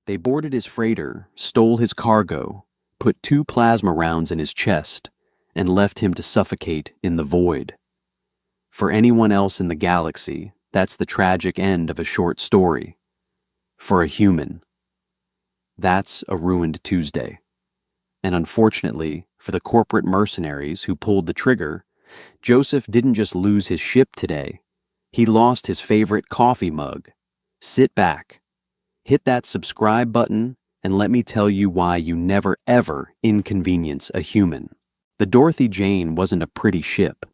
They boarded his freighter, stole his cargo, put 2 plasma rounds in his chest, and left him to suffocate in the void. For anyone else in the galaxy, that's the tragic end of a short story. For a human, that's a ruined Tuesday. And unfortunately, for the corporate mercenaries who pulled the trigger, Joseph didn't just lose his ship today. He lost his favorite coffee mug. Sit back, hit that subscribe button, and let me tell you why you never ever inconvenience a human. The Dorothy Jane wasn't a pretty ship.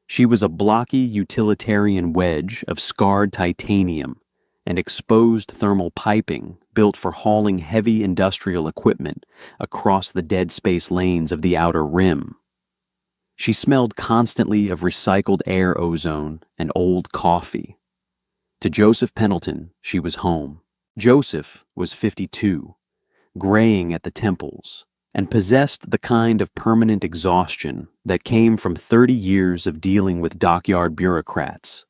She was a blocky utilitarian wedge of scarred titanium and exposed thermal piping built for hauling heavy industrial equipment across the dead space lanes of the outer rim. She smelled constantly of recycled air ozone and old coffee. To Joseph Pendleton, she was home. Joseph was 52, graying at the temples, and possessed the kind of permanent exhaustion that came from 30 years of dealing with dockyard bureaucrats.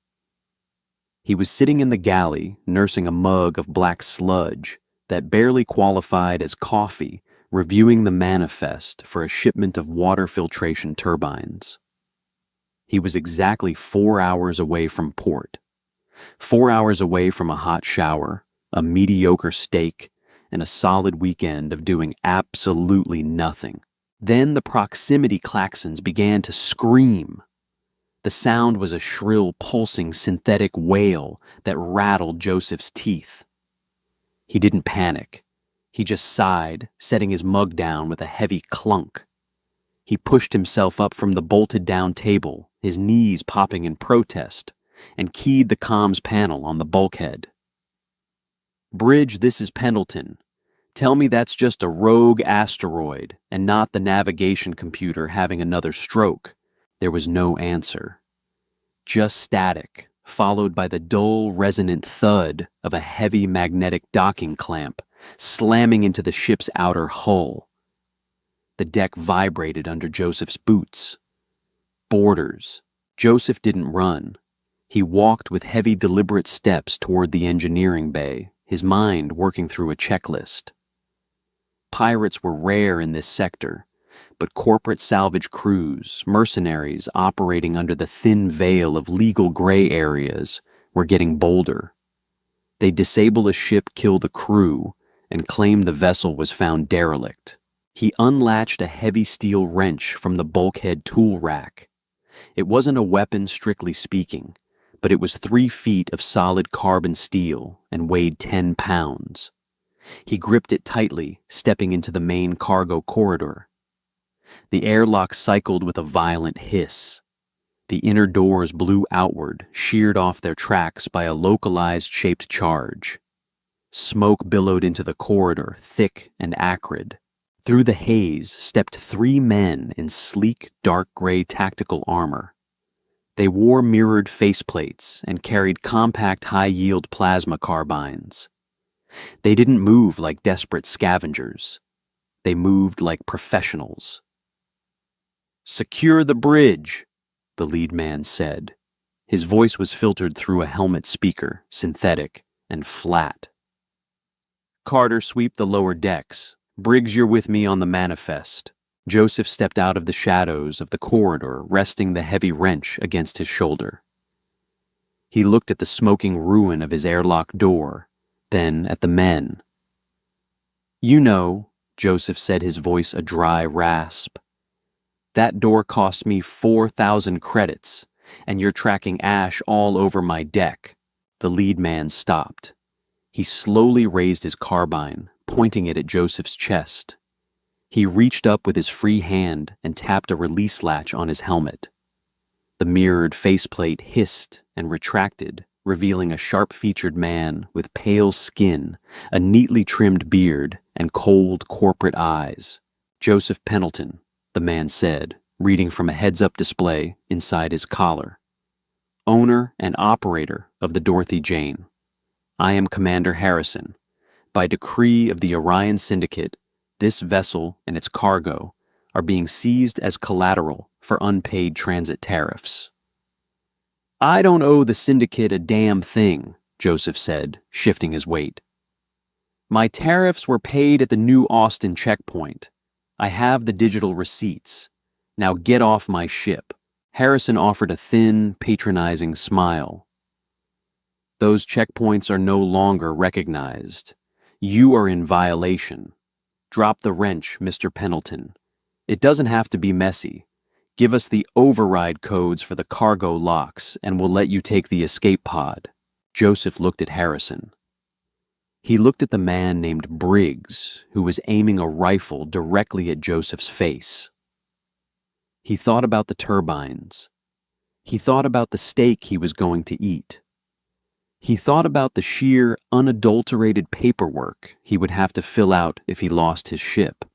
He was sitting in the galley, nursing a mug of black sludge that barely qualified as coffee, reviewing the manifest for a shipment of water filtration turbines. He was exactly 4 hours away from port, 4 hours away from a hot shower, a mediocre steak, and a solid weekend of doing absolutely nothing. Then the proximity klaxons began to scream. The sound was a shrill, pulsing synthetic wail that rattled Joseph's teeth. He didn't panic. He just sighed, setting his mug down with a heavy clunk. He pushed himself up from the bolted-down table, his knees popping in protest, and keyed the comms panel on the bulkhead. "Bridge, this is Pendleton. Tell me that's just a rogue asteroid and not the navigation computer having another stroke." There was no answer. Just static, followed by the dull, resonant thud of a heavy magnetic docking clamp slamming into the ship's outer hull. The deck vibrated under Joseph's boots. Boarders. Joseph didn't run. He walked with heavy, deliberate steps toward the engineering bay, his mind working through a checklist. Pirates were rare in this sector, but corporate salvage crews, mercenaries operating under the thin veil of legal gray areas, were getting bolder. They'd disable a ship, kill the crew, and claim the vessel was found derelict. He unlatched a heavy steel wrench from the bulkhead tool rack. It wasn't a weapon strictly speaking, but it was 3 feet of solid carbon steel and weighed 10 pounds. He gripped it tightly, stepping into the main cargo corridor. The airlock cycled with a violent hiss. The inner doors blew outward, sheared off their tracks by a localized shaped charge. Smoke billowed into the corridor, thick and acrid. Through the haze stepped 3 men in sleek, dark gray tactical armor. They wore mirrored faceplates and carried compact, high-yield plasma carbines. They didn't move like desperate scavengers. They moved like professionals. "Secure the bridge," the lead man said. His voice was filtered through a helmet speaker, synthetic and flat. "Carter, sweep the lower decks. Briggs, you're with me on the manifest." Joseph stepped out of the shadows of the corridor, resting the heavy wrench against his shoulder. He looked at the smoking ruin of his airlock door, then at the men. "You know," Joseph said, his voice a dry rasp, "that door cost me 4,000 credits, and you're tracking ash all over my deck." The lead man stopped. He slowly raised his carbine, pointing it at Joseph's chest. He reached up with his free hand and tapped a release latch on his helmet. The mirrored faceplate hissed and retracted, revealing a sharp-featured man with pale skin, a neatly trimmed beard, and cold corporate eyes. "Joseph Pendleton," the man said, reading from a heads-up display inside his collar. "Owner and operator of the Dorothy Jane. I am Commander Harrison. By decree of the Orion Syndicate, this vessel and its cargo are being seized as collateral for unpaid transit tariffs." "I don't owe the Syndicate a damn thing," Joseph said, shifting his weight. My tariffs were paid at the new Austin checkpoint. I have the digital receipts. Now get off my ship." Harrison offered a thin, patronizing smile. "Those checkpoints are no longer recognized. You are in violation. Drop the wrench, Mr. Pendleton. It doesn't have to be messy. Give us the override codes for the cargo locks, and we'll let you take the escape pod." Joseph looked at Harrison. He looked at the man named Briggs, who was aiming a rifle directly at Joseph's face. He thought about the turbines. He thought about the steak he was going to eat. He thought about the sheer, unadulterated paperwork he would have to fill out if he lost his ship.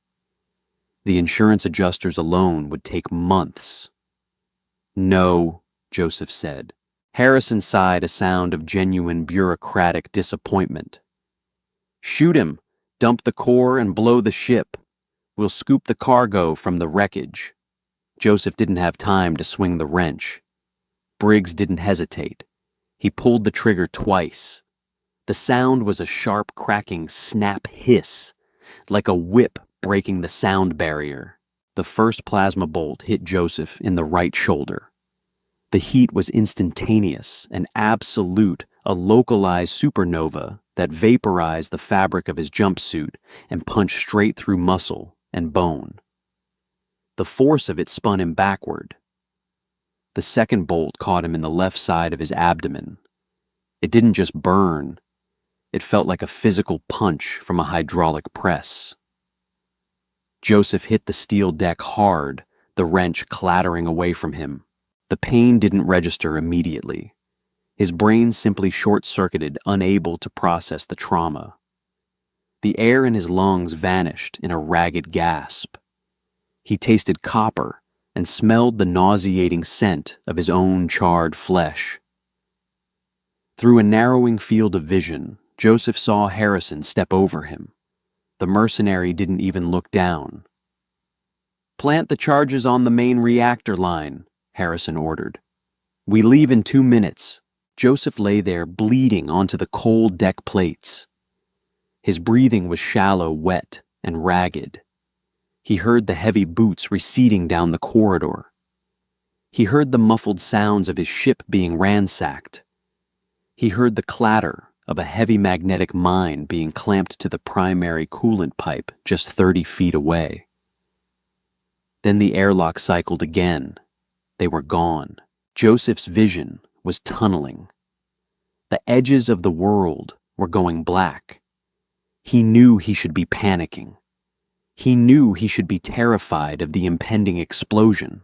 The insurance adjusters alone would take months. "No," Joseph said. Harrison sighed a sound of genuine bureaucratic disappointment. "Shoot him, dump the core, and blow the ship. We'll scoop the cargo from the wreckage." Joseph didn't have time to swing the wrench. Briggs didn't hesitate. He pulled the trigger twice. The sound was a sharp, cracking snap hiss, like a whip breaking the sound barrier. The first plasma bolt hit Joseph in the right shoulder. The heat was instantaneous and absolute, a localized supernova that vaporized the fabric of his jumpsuit and punched straight through muscle and bone. The force of it spun him backward. The second bolt caught him in the left side of his abdomen. It didn't just burn. It felt like a physical punch from a hydraulic press. Joseph hit the steel deck hard, the wrench clattering away from him. The pain didn't register immediately. His brain simply short-circuited, unable to process the trauma. The air in his lungs vanished in a ragged gasp. He tasted copper and smelled the nauseating scent of his own charred flesh. Through a narrowing field of vision, Joseph saw Harrison step over him. The mercenary didn't even look down. "Plant the charges on the main reactor line," Harrison ordered. "We leave in 2 minutes." Joseph lay there bleeding onto the cold deck plates. His breathing was shallow, wet, and ragged. He heard the heavy boots receding down the corridor. He heard the muffled sounds of his ship being ransacked. He heard the clatter of a heavy magnetic mine being clamped to the primary coolant pipe just 30 feet away. Then the airlock cycled again. They were gone. Joseph's vision was tunneling. The edges of the world were going black. He knew he should be panicking. He knew he should be terrified of the impending explosion.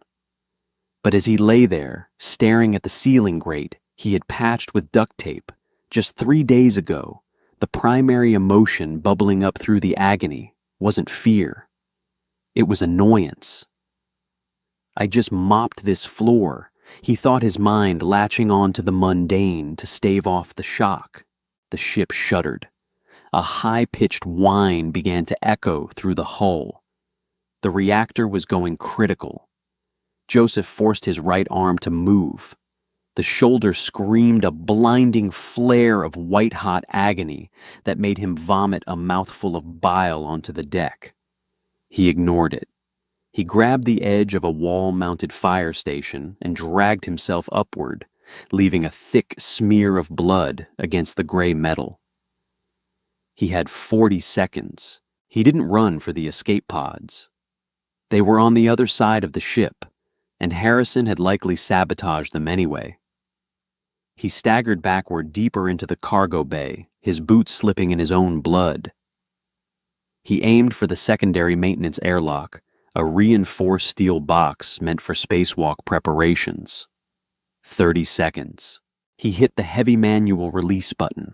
But as he lay there, staring at the ceiling grate he had patched with duct tape just 3 days ago, the primary emotion bubbling up through the agony wasn't fear. It was annoyance. "I just mopped this floor," he thought, his mind latching on to the mundane to stave off the shock. The ship shuddered. A high-pitched whine began to echo through the hull. The reactor was going critical. Joseph forced his right arm to move. The shoulder screamed a blinding flare of white-hot agony that made him vomit a mouthful of bile onto the deck. He ignored it. He grabbed the edge of a wall-mounted fire station and dragged himself upward, leaving a thick smear of blood against the gray metal. He had 40 seconds. He didn't run for the escape pods. They were on the other side of the ship, and Harrison had likely sabotaged them anyway. He staggered backward deeper into the cargo bay, his boots slipping in his own blood. He aimed for the secondary maintenance airlock, a reinforced steel box meant for spacewalk preparations. 30 seconds. He hit the heavy manual release button.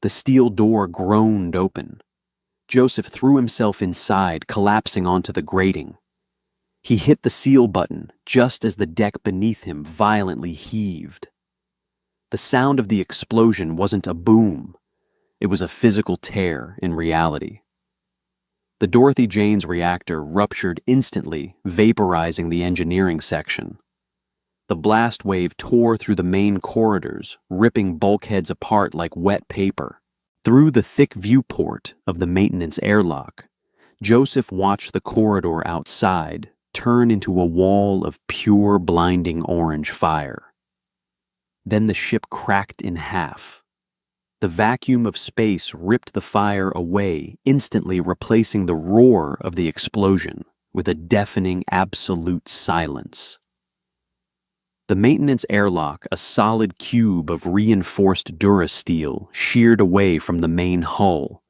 The steel door groaned open. Joseph threw himself inside, collapsing onto the grating. He hit the seal button just as the deck beneath him violently heaved. The sound of the explosion wasn't a boom. It was a physical tear in reality. The Dorothy Jane's reactor ruptured instantly, vaporizing the engineering section. The blast wave tore through the main corridors, ripping bulkheads apart like wet paper. Through the thick viewport of the maintenance airlock, Joseph watched the corridor outside turn into a wall of pure blinding orange fire. Then the ship cracked in half. The vacuum of space ripped the fire away, instantly replacing the roar of the explosion with a deafening absolute silence. The maintenance airlock, a solid cube of reinforced durasteel, sheared away from the main hull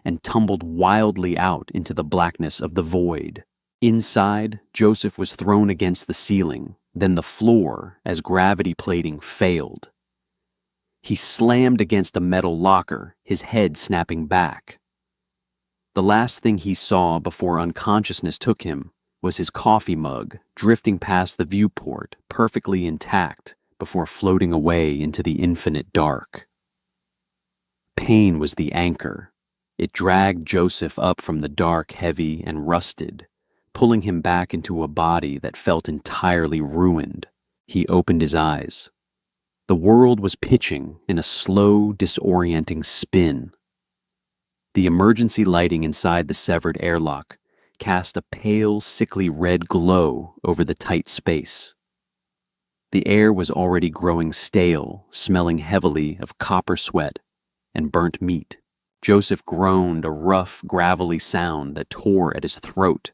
and tumbled wildly out into the blackness of the void. Inside, Joseph was thrown against the ceiling, then the floor as gravity plating failed. He slammed against a metal locker, his head snapping back. The last thing he saw before unconsciousness took him was his coffee mug drifting past the viewport, perfectly intact, before floating away into the infinite dark. Pain was the anchor. It dragged Joseph up from the dark, heavy, and rusted, pulling him back into a body that felt entirely ruined. He opened his eyes. The world was pitching in a slow, disorienting spin. The emergency lighting inside the severed airlock cast a pale, sickly red glow over the tight space. The air was already growing stale, smelling heavily of copper sweat and burnt meat. Joseph groaned a rough, gravelly sound that tore at his throat.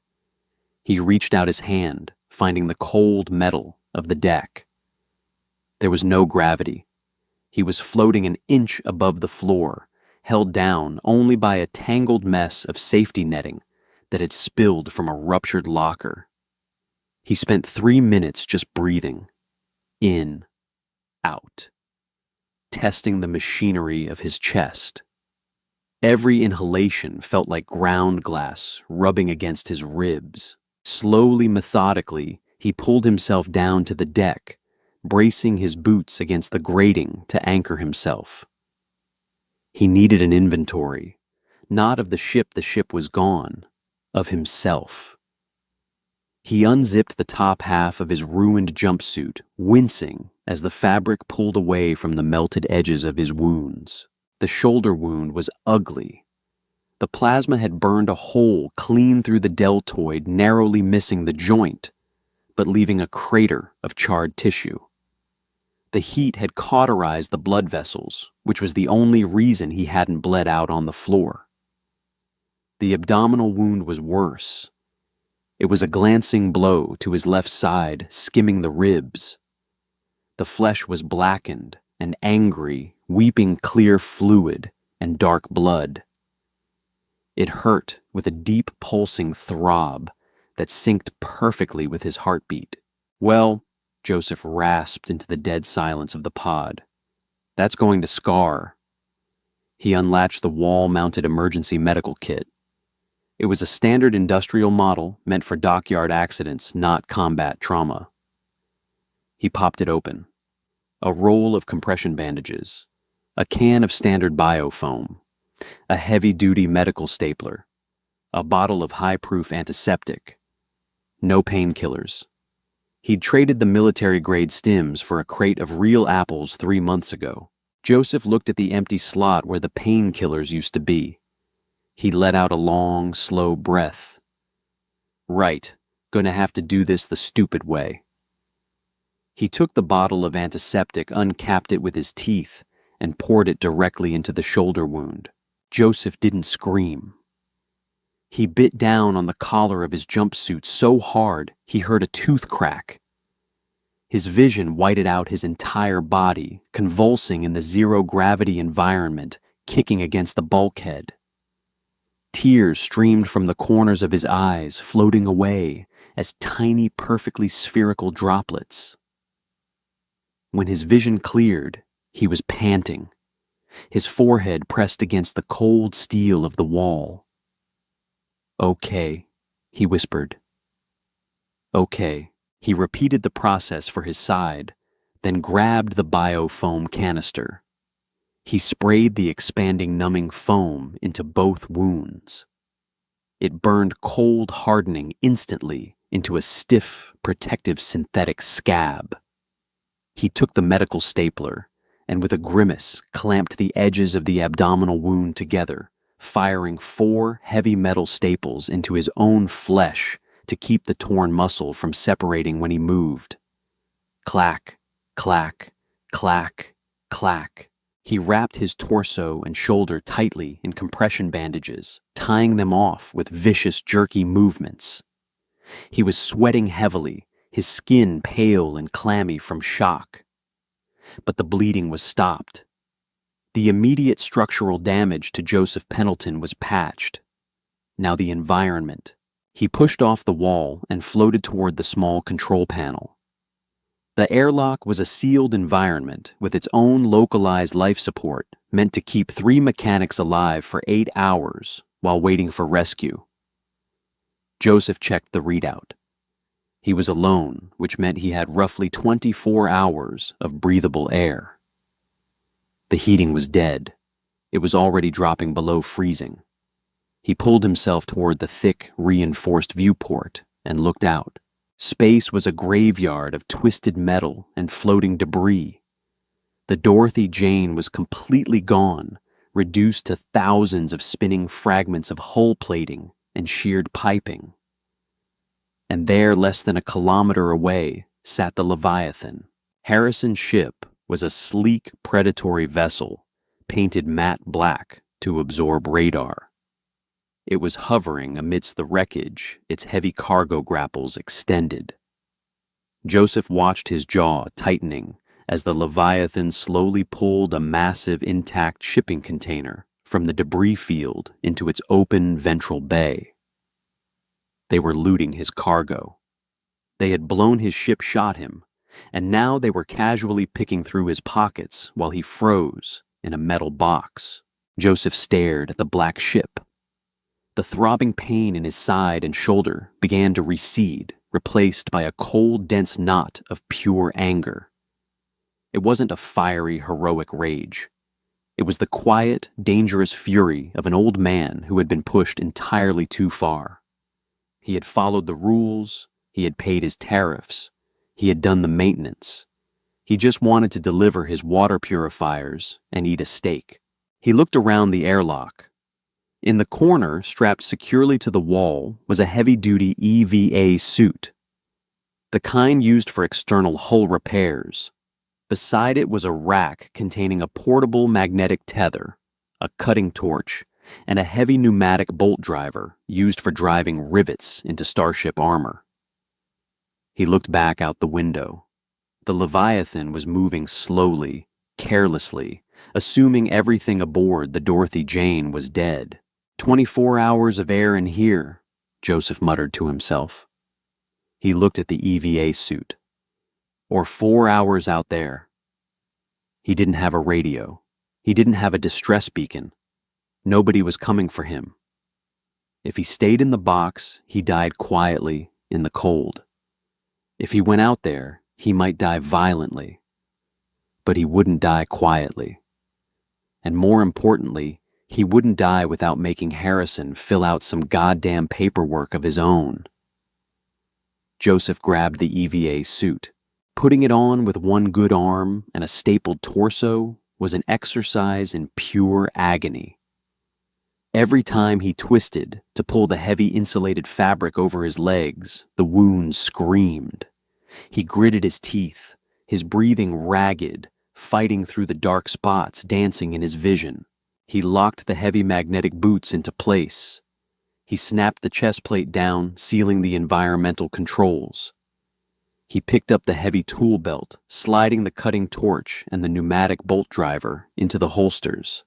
He reached out his hand, finding the cold metal of the deck. There was no gravity. He was floating an inch above the floor, held down only by a tangled mess of safety netting that had spilled from a ruptured locker. He spent 3 minutes just breathing, in, out, testing the machinery of his chest. Every inhalation felt like ground glass rubbing against his ribs. Slowly, methodically, he pulled himself down to the deck, bracing his boots against the grating to anchor himself. He needed an inventory, not of the ship was gone, of himself. He unzipped the top half of his ruined jumpsuit, wincing as the fabric pulled away from the melted edges of his wounds. The shoulder wound was ugly. The plasma had burned a hole clean through the deltoid, narrowly missing the joint, but leaving a crater of charred tissue. The heat had cauterized the blood vessels, which was the only reason he hadn't bled out on the floor. The abdominal wound was worse. It was a glancing blow to his left side, skimming the ribs. The flesh was blackened and angry, weeping clear fluid and dark blood. It hurt with a deep pulsing throb that synced perfectly with his heartbeat. "Well," Joseph rasped into the dead silence of the pod, "that's going to scar." He unlatched the wall-mounted emergency medical kit. It was a standard industrial model meant for dockyard accidents, not combat trauma. He popped it open. A roll of compression bandages, a can of standard biofoam, a heavy-duty medical stapler, a bottle of high-proof antiseptic. No painkillers. He'd traded the military-grade stims for a crate of real apples 3 months ago. Joseph looked at the empty slot where the painkillers used to be. He let out a long, slow breath. Right, gonna have to do this the stupid way. He took the bottle of antiseptic, uncapped it with his teeth, and poured it directly into the shoulder wound. Joseph didn't scream. He bit down on the collar of his jumpsuit so hard he heard a tooth crack. His vision whited out his entire body, convulsing in the zero-gravity environment, kicking against the bulkhead. Tears streamed from the corners of his eyes, floating away as tiny, perfectly spherical droplets. When his vision cleared, he was panting, his forehead pressed against the cold steel of the wall. "Okay," he whispered. "Okay." He repeated the process for his side, then grabbed the biofoam canister. He sprayed the expanding, numbing foam into both wounds. It burned cold, hardening instantly into a stiff, protective synthetic scab. He took the medical stapler and with a grimace clamped the edges of the abdominal wound together, firing 4 heavy metal staples into his own flesh to keep the torn muscle from separating when he moved. Clack, clack, clack, clack. He wrapped his torso and shoulder tightly in compression bandages, tying them off with vicious, jerky movements. He was sweating heavily, his skin pale and clammy from shock. But the bleeding was stopped. The immediate structural damage to Joseph Pendleton was patched. Now the environment. He pushed off the wall and floated toward the small control panel. The airlock was a sealed environment with its own localized life support meant to keep 3 mechanics alive for 8 hours while waiting for rescue. Joseph checked the readout. He was alone, which meant he had roughly 24 hours of breathable air. The heating was dead. It was already dropping below freezing. He pulled himself toward the thick, reinforced viewport and looked out. Space was a graveyard of twisted metal and floating debris. The Dorothy Jane was completely gone, reduced to thousands of spinning fragments of hull plating and sheared piping. And there, less than a kilometer away, sat the Leviathan. Harrison's ship was a sleek, predatory vessel, painted matte black to absorb radar. It was hovering amidst the wreckage, its heavy cargo grapples extended. Joseph watched his jaw tightening as the Leviathan slowly pulled a massive intact shipping container from the debris field into its open ventral bay. They were looting his cargo. They had blown his ship shot him, and now they were casually picking through his pockets while he froze in a metal box. Joseph stared at the black ship. The throbbing pain in his side and shoulder began to recede, replaced by a cold, dense knot of pure anger. It wasn't a fiery, heroic rage. It was the quiet, dangerous fury of an old man who had been pushed entirely too far. He had followed the rules, he had paid his tariffs, he had done the maintenance. He just wanted to deliver his water purifiers and eat a steak. He looked around the airlock. In the corner, strapped securely to the wall, was a heavy-duty EVA suit, the kind used for external hull repairs. Beside it was a rack containing a portable magnetic tether, a cutting torch, and a heavy pneumatic bolt driver used for driving rivets into starship armor. He looked back out the window. The Leviathan was moving slowly, carelessly, assuming everything aboard the Dorothy Jane was dead. 24 hours of air in here, Joseph muttered to himself. He looked at the EVA suit. Or 4 hours out there. He didn't have a radio. He didn't have a distress beacon. Nobody was coming for him. If he stayed in the box, he died quietly in the cold. If he went out there, he might die violently. But he wouldn't die quietly. And more importantly, he wouldn't die without making Harrison fill out some goddamn paperwork of his own. Joseph grabbed the EVA suit. Putting it on with one good arm and a stapled torso was an exercise in pure agony. Every time he twisted to pull the heavy insulated fabric over his legs, the wound screamed. He gritted his teeth, his breathing ragged, fighting through the dark spots dancing in his vision. He locked the heavy magnetic boots into place. He snapped the chest plate down, sealing the environmental controls. He picked up the heavy tool belt, sliding the cutting torch and the pneumatic bolt driver into the holsters.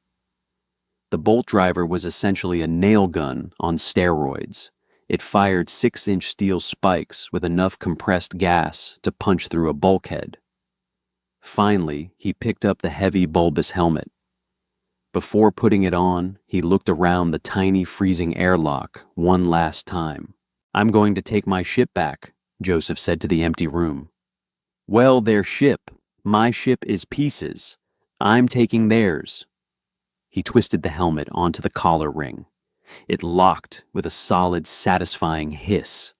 The bolt driver was essentially a nail gun on steroids. It fired 6-inch steel spikes with enough compressed gas to punch through a bulkhead. Finally, he picked up the heavy bulbous helmet. Before putting it on, he looked around the tiny freezing airlock one last time. "I'm going to take my ship back," Joseph said to the empty room. "Well, their ship. My ship is pieces. I'm taking theirs." He twisted the helmet onto the collar ring. It locked with a solid, satisfying hiss.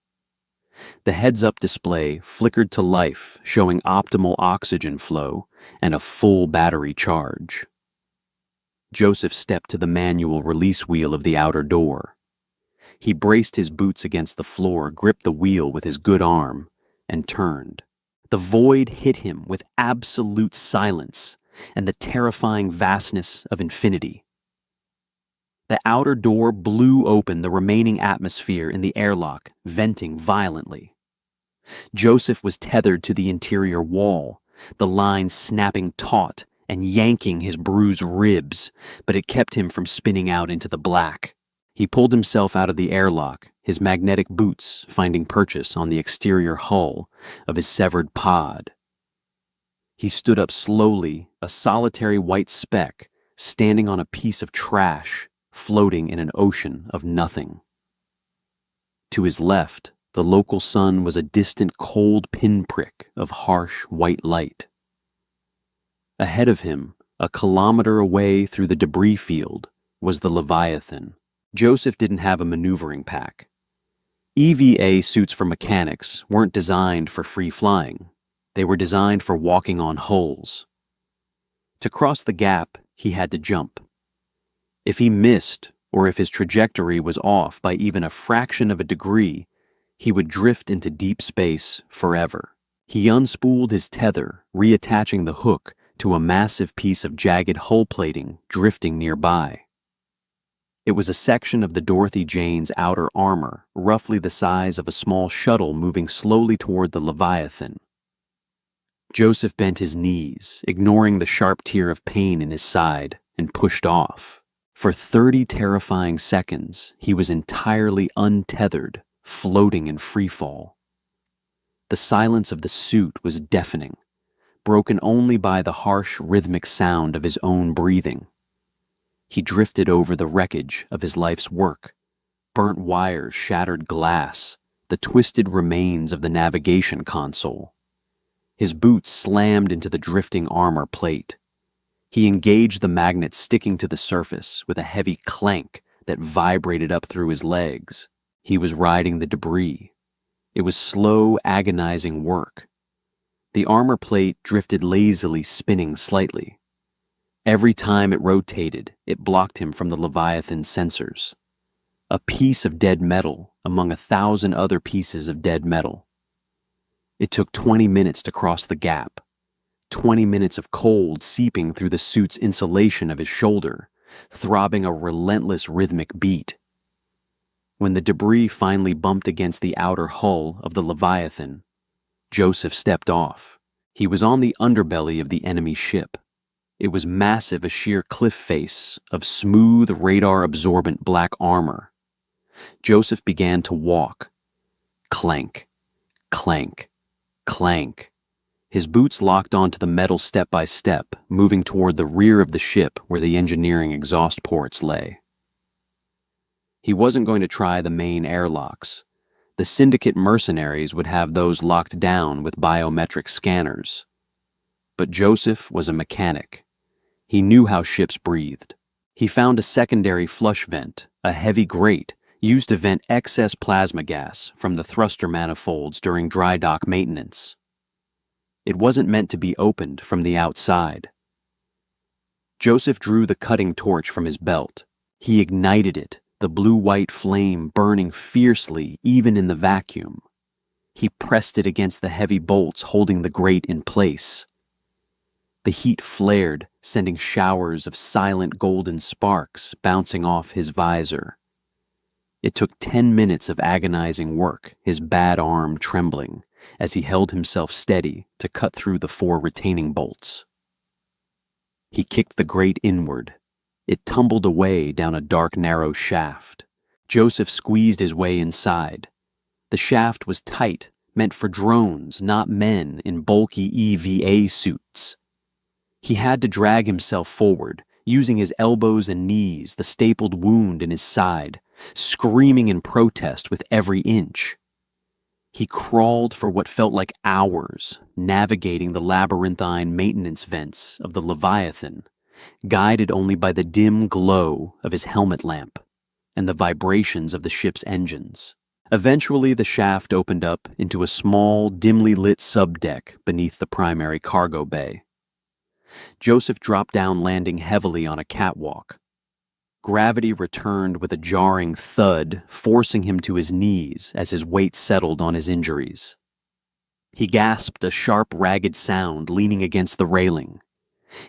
The heads-up display flickered to life, showing optimal oxygen flow and a full battery charge. Joseph stepped to the manual release wheel of the outer door. He braced his boots against the floor, gripped the wheel with his good arm, and turned. The void hit him with absolute silence and the terrifying vastness of infinity. The outer door blew open the remaining atmosphere in the airlock, venting violently. Joseph was tethered to the interior wall, the line snapping taut and yanking his bruised ribs, but it kept him from spinning out into the black. He pulled himself out of the airlock, his magnetic boots finding purchase on the exterior hull of his severed pod. He stood up slowly, a solitary white speck, standing on a piece of trash, floating in an ocean of nothing. To his left, the local sun was a distant cold pinprick of harsh white light. Ahead of him, a kilometer away through the debris field, was the Leviathan. Joseph didn't have a maneuvering pack. EVA suits for mechanics weren't designed for free flying. They were designed for walking on hulls. To cross the gap, he had to jump. If he missed, or if his trajectory was off by even a fraction of a degree, he would drift into deep space forever. He unspooled his tether, reattaching the hook to a massive piece of jagged hull plating drifting nearby. It was a section of the Dorothy Jane's outer armor, roughly the size of a small shuttle moving slowly toward the Leviathan. Joseph bent his knees, ignoring the sharp tear of pain in his side, and pushed off. For 30 terrifying seconds, he was entirely untethered, floating in freefall. The silence of the suit was deafening, broken only by the harsh, rhythmic sound of his own breathing. He drifted over the wreckage of his life's work, burnt wires, shattered glass, the twisted remains of the navigation console. His boots slammed into the drifting armor plate. He engaged the magnet sticking to the surface with a heavy clank that vibrated up through his legs. He was riding the debris. It was slow, agonizing work. The armor plate drifted lazily, spinning slightly. Every time it rotated, it blocked him from the Leviathan's sensors. A piece of dead metal among 1,000 other pieces of dead metal. It took 20 minutes to cross the gap. 20 minutes of cold seeping through the suit's insulation of his shoulder, throbbing a relentless rhythmic beat. When the debris finally bumped against the outer hull of the Leviathan, Joseph stepped off. He was on the underbelly of the enemy ship. It was massive, a sheer cliff face of smooth, radar-absorbent black armor. Joseph began to walk. Clank, clank, clank. His boots locked onto the metal step by step, moving toward the rear of the ship where the engineering exhaust ports lay. He wasn't going to try the main airlocks. The syndicate mercenaries would have those locked down with biometric scanners. But Joseph was a mechanic. He knew how ships breathed. He found a secondary flush vent, a heavy grate, used to vent excess plasma gas from the thruster manifolds during dry dock maintenance. It wasn't meant to be opened from the outside. Joseph drew the cutting torch from his belt. He ignited it, the blue-white flame burning fiercely even in the vacuum. He pressed it against the heavy bolts holding the grate in place. The heat flared, sending showers of silent golden sparks bouncing off his visor. It took 10 minutes of agonizing work, his bad arm trembling, as he held himself steady to cut through the 4 retaining bolts. He kicked the grate inward. It tumbled away down a dark, narrow shaft. Joseph squeezed his way inside. The shaft was tight, meant for drones, not men in bulky EVA suits. He had to drag himself forward, using his elbows and knees, the stapled wound in his side, screaming in protest with every inch. He crawled for what felt like hours, navigating the labyrinthine maintenance vents of the Leviathan, guided only by the dim glow of his helmet lamp and the vibrations of the ship's engines. Eventually, the shaft opened up into a small, dimly lit subdeck beneath the primary cargo bay. Joseph dropped down, landing heavily on a catwalk. Gravity returned with a jarring thud, forcing him to his knees as his weight settled on his injuries. He gasped a sharp, ragged sound, leaning against the railing.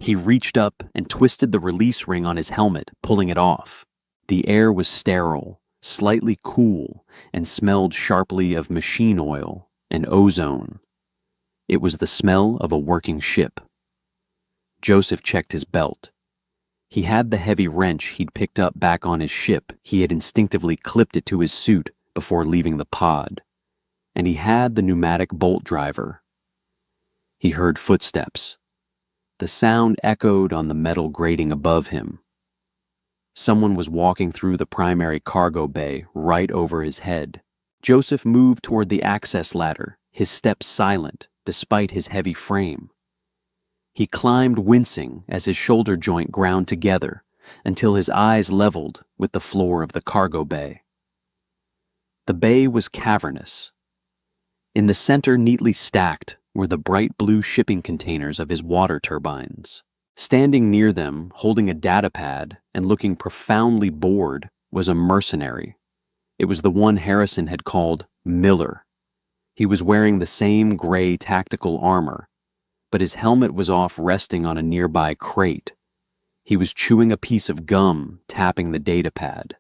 He reached up and twisted the release ring on his helmet, pulling it off. The air was sterile, slightly cool, and smelled sharply of machine oil and ozone. It was the smell of a working ship. Joseph checked his belt. He had the heavy wrench he'd picked up back on his ship. He had instinctively clipped it to his suit before leaving the pod. And he had the pneumatic bolt driver. He heard footsteps. The sound echoed on the metal grating above him. Someone was walking through the primary cargo bay right over his head. Joseph moved toward the access ladder, his steps silent despite his heavy frame. He climbed, wincing as his shoulder joint ground together until his eyes leveled with the floor of the cargo bay. The bay was cavernous. In the center, neatly stacked, were the bright blue shipping containers of his water turbines. Standing near them, holding a datapad and looking profoundly bored, was a mercenary. It was the one Harrison had called Miller. He was wearing the same gray tactical armor, but his helmet was off, resting on a nearby crate. He was chewing a piece of gum, tapping the datapad.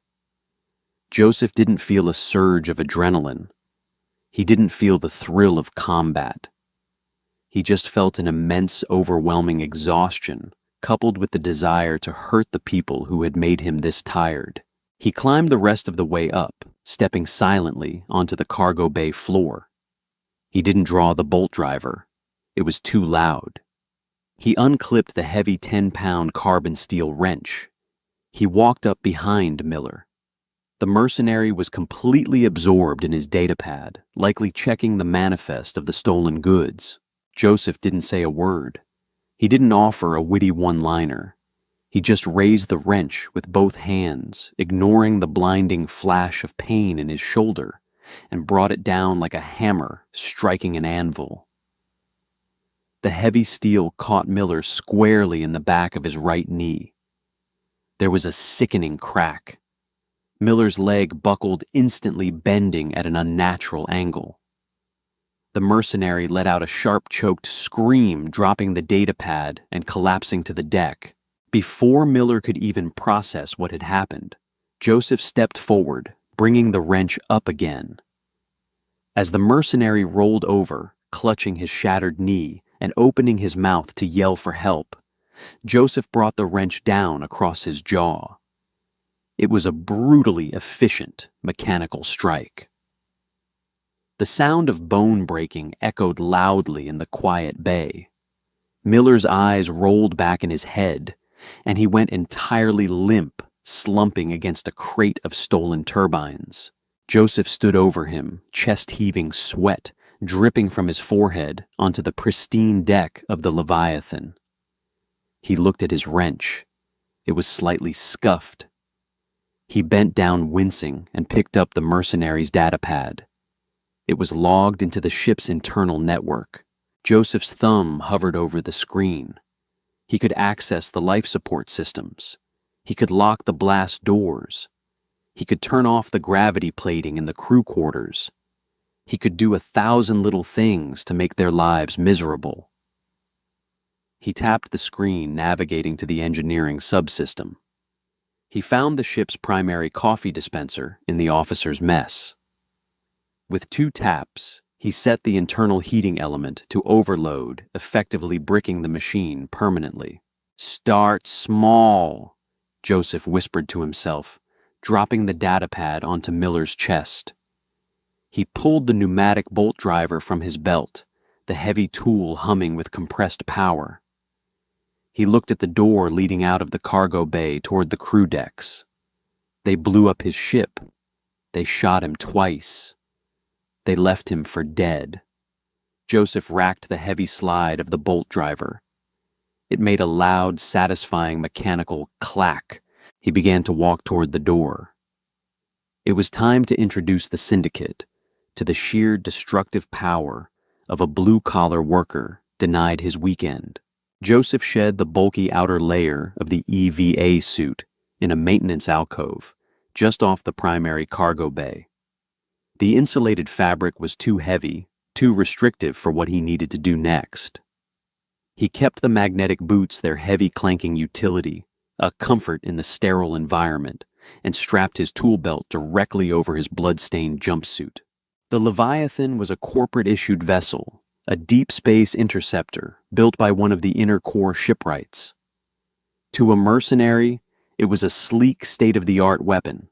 Joseph didn't feel a surge of adrenaline. He didn't feel the thrill of combat. He just felt an immense, overwhelming exhaustion, coupled with the desire to hurt the people who had made him this tired. He climbed the rest of the way up, stepping silently onto the cargo bay floor. He didn't draw the bolt driver. It was too loud. He unclipped the heavy 10-pound carbon steel wrench. He walked up behind Miller. The mercenary was completely absorbed in his datapad, likely checking the manifest of the stolen goods. Joseph didn't say a word. He didn't offer a witty one-liner. He just raised the wrench with both hands, ignoring the blinding flash of pain in his shoulder, and brought it down like a hammer striking an anvil. The heavy steel caught Miller squarely in the back of his right knee. There was a sickening crack. Miller's leg buckled, instantly bending at an unnatural angle. The mercenary let out a sharp, choked scream, dropping the datapad and collapsing to the deck. Before Miller could even process what had happened, Joseph stepped forward, bringing the wrench up again. As the mercenary rolled over, clutching his shattered knee and opening his mouth to yell for help, Joseph brought the wrench down across his jaw. It was a brutally efficient mechanical strike. The sound of bone breaking echoed loudly in the quiet bay. Miller's eyes rolled back in his head, and he went entirely limp, slumping against a crate of stolen turbines. Joseph stood over him, chest-heaving sweat dripping from his forehead onto the pristine deck of the Leviathan. He looked at his wrench. It was slightly scuffed. He bent down, wincing, and picked up the mercenary's datapad. It was logged into the ship's internal network. Joseph's thumb hovered over the screen. He could access the life support systems. He could lock the blast doors. He could turn off the gravity plating in the crew quarters. He could do 1,000 little things to make their lives miserable. He tapped the screen, navigating to the engineering subsystem. He found the ship's primary coffee dispenser in the officer's mess. With 2 taps, he set the internal heating element to overload, effectively bricking the machine permanently. "Start small," Joseph whispered to himself, dropping the datapad onto Miller's chest. He pulled the pneumatic bolt driver from his belt, the heavy tool humming with compressed power. He looked at the door leading out of the cargo bay toward the crew decks. They blew up his ship. They shot him twice. They left him for dead. Joseph racked the heavy slide of the bolt driver. It made a loud, satisfying mechanical clack. He began to walk toward the door. It was time to introduce the syndicate to the sheer destructive power of a blue-collar worker denied his weekend. Joseph shed the bulky outer layer of the EVA suit in a maintenance alcove just off the primary cargo bay. The insulated fabric was too heavy, too restrictive for what he needed to do next. He kept the magnetic boots their heavy clanking utility, a comfort in the sterile environment, and strapped his tool belt directly over his blood-stained jumpsuit. The Leviathan was a corporate-issued vessel, a deep space interceptor built by one of the inner core shipwrights. To a mercenary, it was a sleek, state-of-the-art weapon.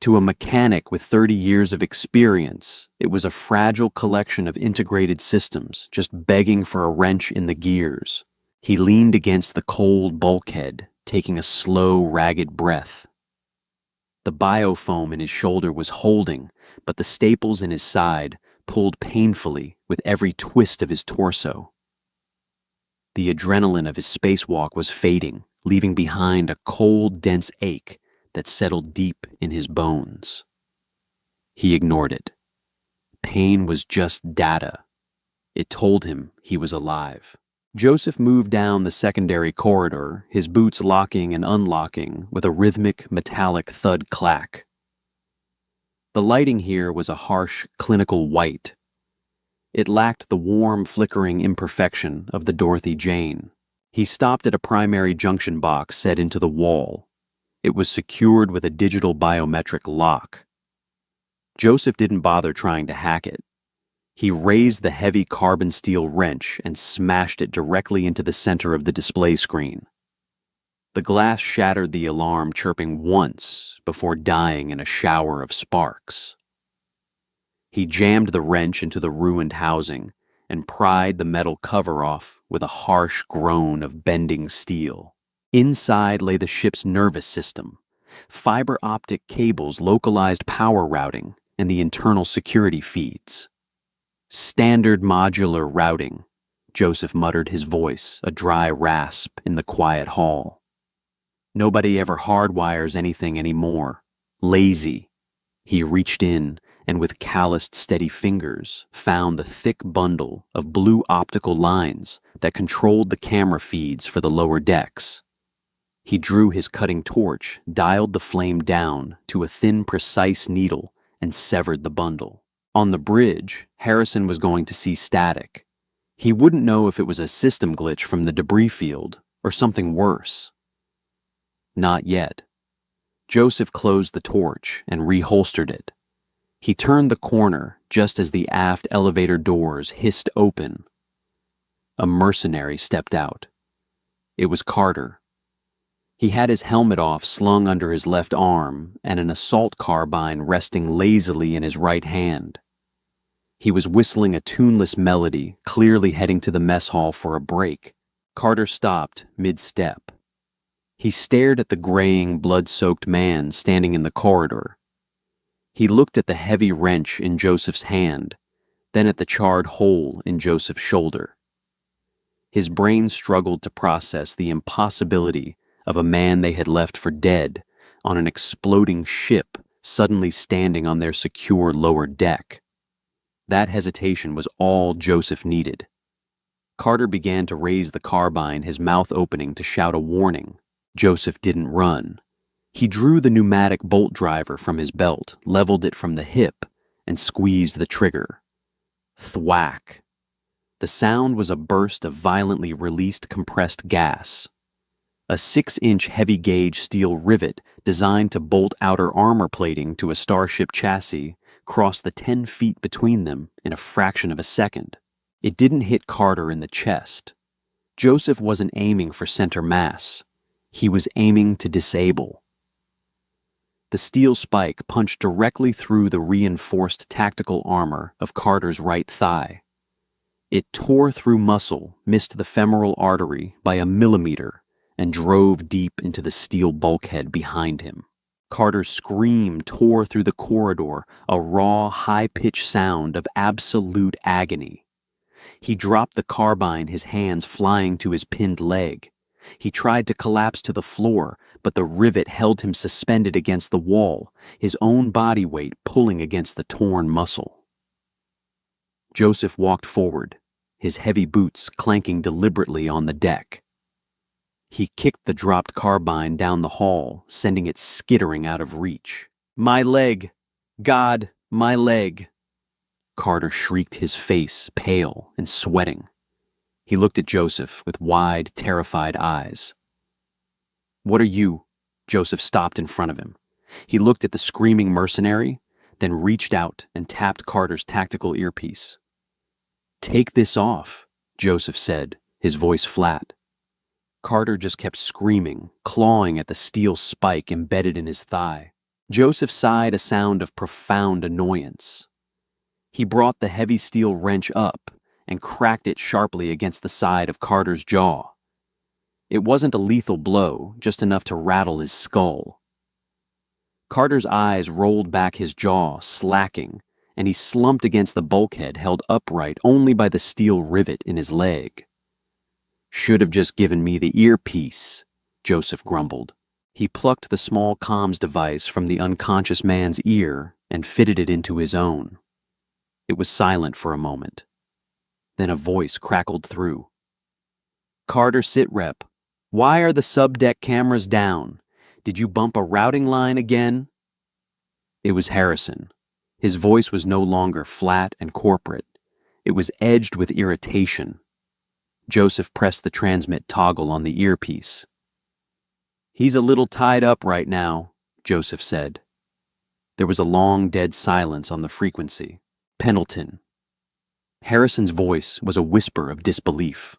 To a mechanic with 30 years of experience, it was a fragile collection of integrated systems just begging for a wrench in the gears. He leaned against the cold bulkhead, taking a slow, ragged breath. The biofoam in his shoulder was holding, but the staples in his side pulled painfully with every twist of his torso. The adrenaline of his spacewalk was fading, leaving behind a cold, dense ache that settled deep in his bones. He ignored it. Pain was just data. It told him he was alive. Joseph moved down the secondary corridor, his boots locking and unlocking with a rhythmic, metallic thud clack. The lighting here was a harsh, clinical white. It lacked the warm, flickering imperfection of the Dorothy Jane. He stopped at a primary junction box set into the wall. It was secured with a digital biometric lock. Joseph didn't bother trying to hack it. He raised the heavy carbon steel wrench and smashed it directly into the center of the display screen. The glass shattered the alarm, chirping once before dying in a shower of sparks. He jammed the wrench into the ruined housing and pried the metal cover off with a harsh groan of bending steel. Inside lay the ship's nervous system, fiber optic cables, localized power routing, and the internal security feeds. Standard modular routing, Joseph muttered, his voice a dry rasp in the quiet hall. Nobody ever hardwires anything anymore. Lazy. He reached in and with calloused, steady fingers found the thick bundle of blue optical lines that controlled the camera feeds for the lower decks. He drew his cutting torch, dialed the flame down to a thin, precise needle, and severed the bundle. On the bridge, Harrison was going to see static. He wouldn't know if it was a system glitch from the debris field or something worse. Not yet. Joseph closed the torch and reholstered it. He turned the corner just as the aft elevator doors hissed open. A mercenary stepped out. It was Carter. He had his helmet off, slung under his left arm, and an assault carbine resting lazily in his right hand. He was whistling a tuneless melody, clearly heading to the mess hall for a break. Carter stopped mid-step. He stared at the graying, blood-soaked man standing in the corridor. He looked at the heavy wrench in Joseph's hand, then at the charred hole in Joseph's shoulder. His brain struggled to process the impossibility of a man they had left for dead on an exploding ship suddenly standing on their secure lower deck. That hesitation was all Joseph needed. Carter began to raise the carbine, his mouth opening to shout a warning. Joseph didn't run. He drew the pneumatic bolt driver from his belt, leveled it from the hip, and squeezed the trigger. Thwack. The sound was a burst of violently released compressed gas. A 6-inch heavy-gauge steel rivet designed to bolt outer armor plating to a starship chassis crossed the 10 feet between them in a fraction of a second. It didn't hit Carter in the chest. Joseph wasn't aiming for center mass. He was aiming to disable. The steel spike punched directly through the reinforced tactical armor of Carter's right thigh. It tore through muscle, missed the femoral artery by a millimeter, and drove deep into the steel bulkhead behind him. Carter's scream tore through the corridor, a raw, high-pitched sound of absolute agony. He dropped the carbine, his hands flying to his pinned leg. He tried to collapse to the floor, but the rivet held him suspended against the wall, his own body weight pulling against the torn muscle. Joseph walked forward, his heavy boots clanking deliberately on the deck. He kicked the dropped carbine down the hall, sending it skittering out of reach. "My leg! God, my leg!" Carter shrieked, his face pale and sweating. He looked at Joseph with wide, terrified eyes. "What are you?" Joseph stopped in front of him. He looked at the screaming mercenary, then reached out and tapped Carter's tactical earpiece. "Take this off," Joseph said, his voice flat. Carter just kept screaming, clawing at the steel spike embedded in his thigh. Joseph sighed a sound of profound annoyance. He brought the heavy steel wrench up and cracked it sharply against the side of Carter's jaw. It wasn't a lethal blow, just enough to rattle his skull. Carter's eyes rolled back, his jaw slacking, and he slumped against the bulkhead held upright only by the steel rivet in his leg. "Should have just given me the earpiece," Joseph grumbled. He plucked the small comms device from the unconscious man's ear and fitted it into his own. It was silent for a moment. Then a voice crackled through. "Carter sitrep, why are the subdeck cameras down? Did you bump a routing line again?" It was Harrison. His voice was no longer flat and corporate. It was edged with irritation. Joseph pressed the transmit toggle on the earpiece. "He's a little tied up right now," Joseph said. There was a long, dead silence on the frequency. "Pendleton." Harrison's voice was a whisper of disbelief.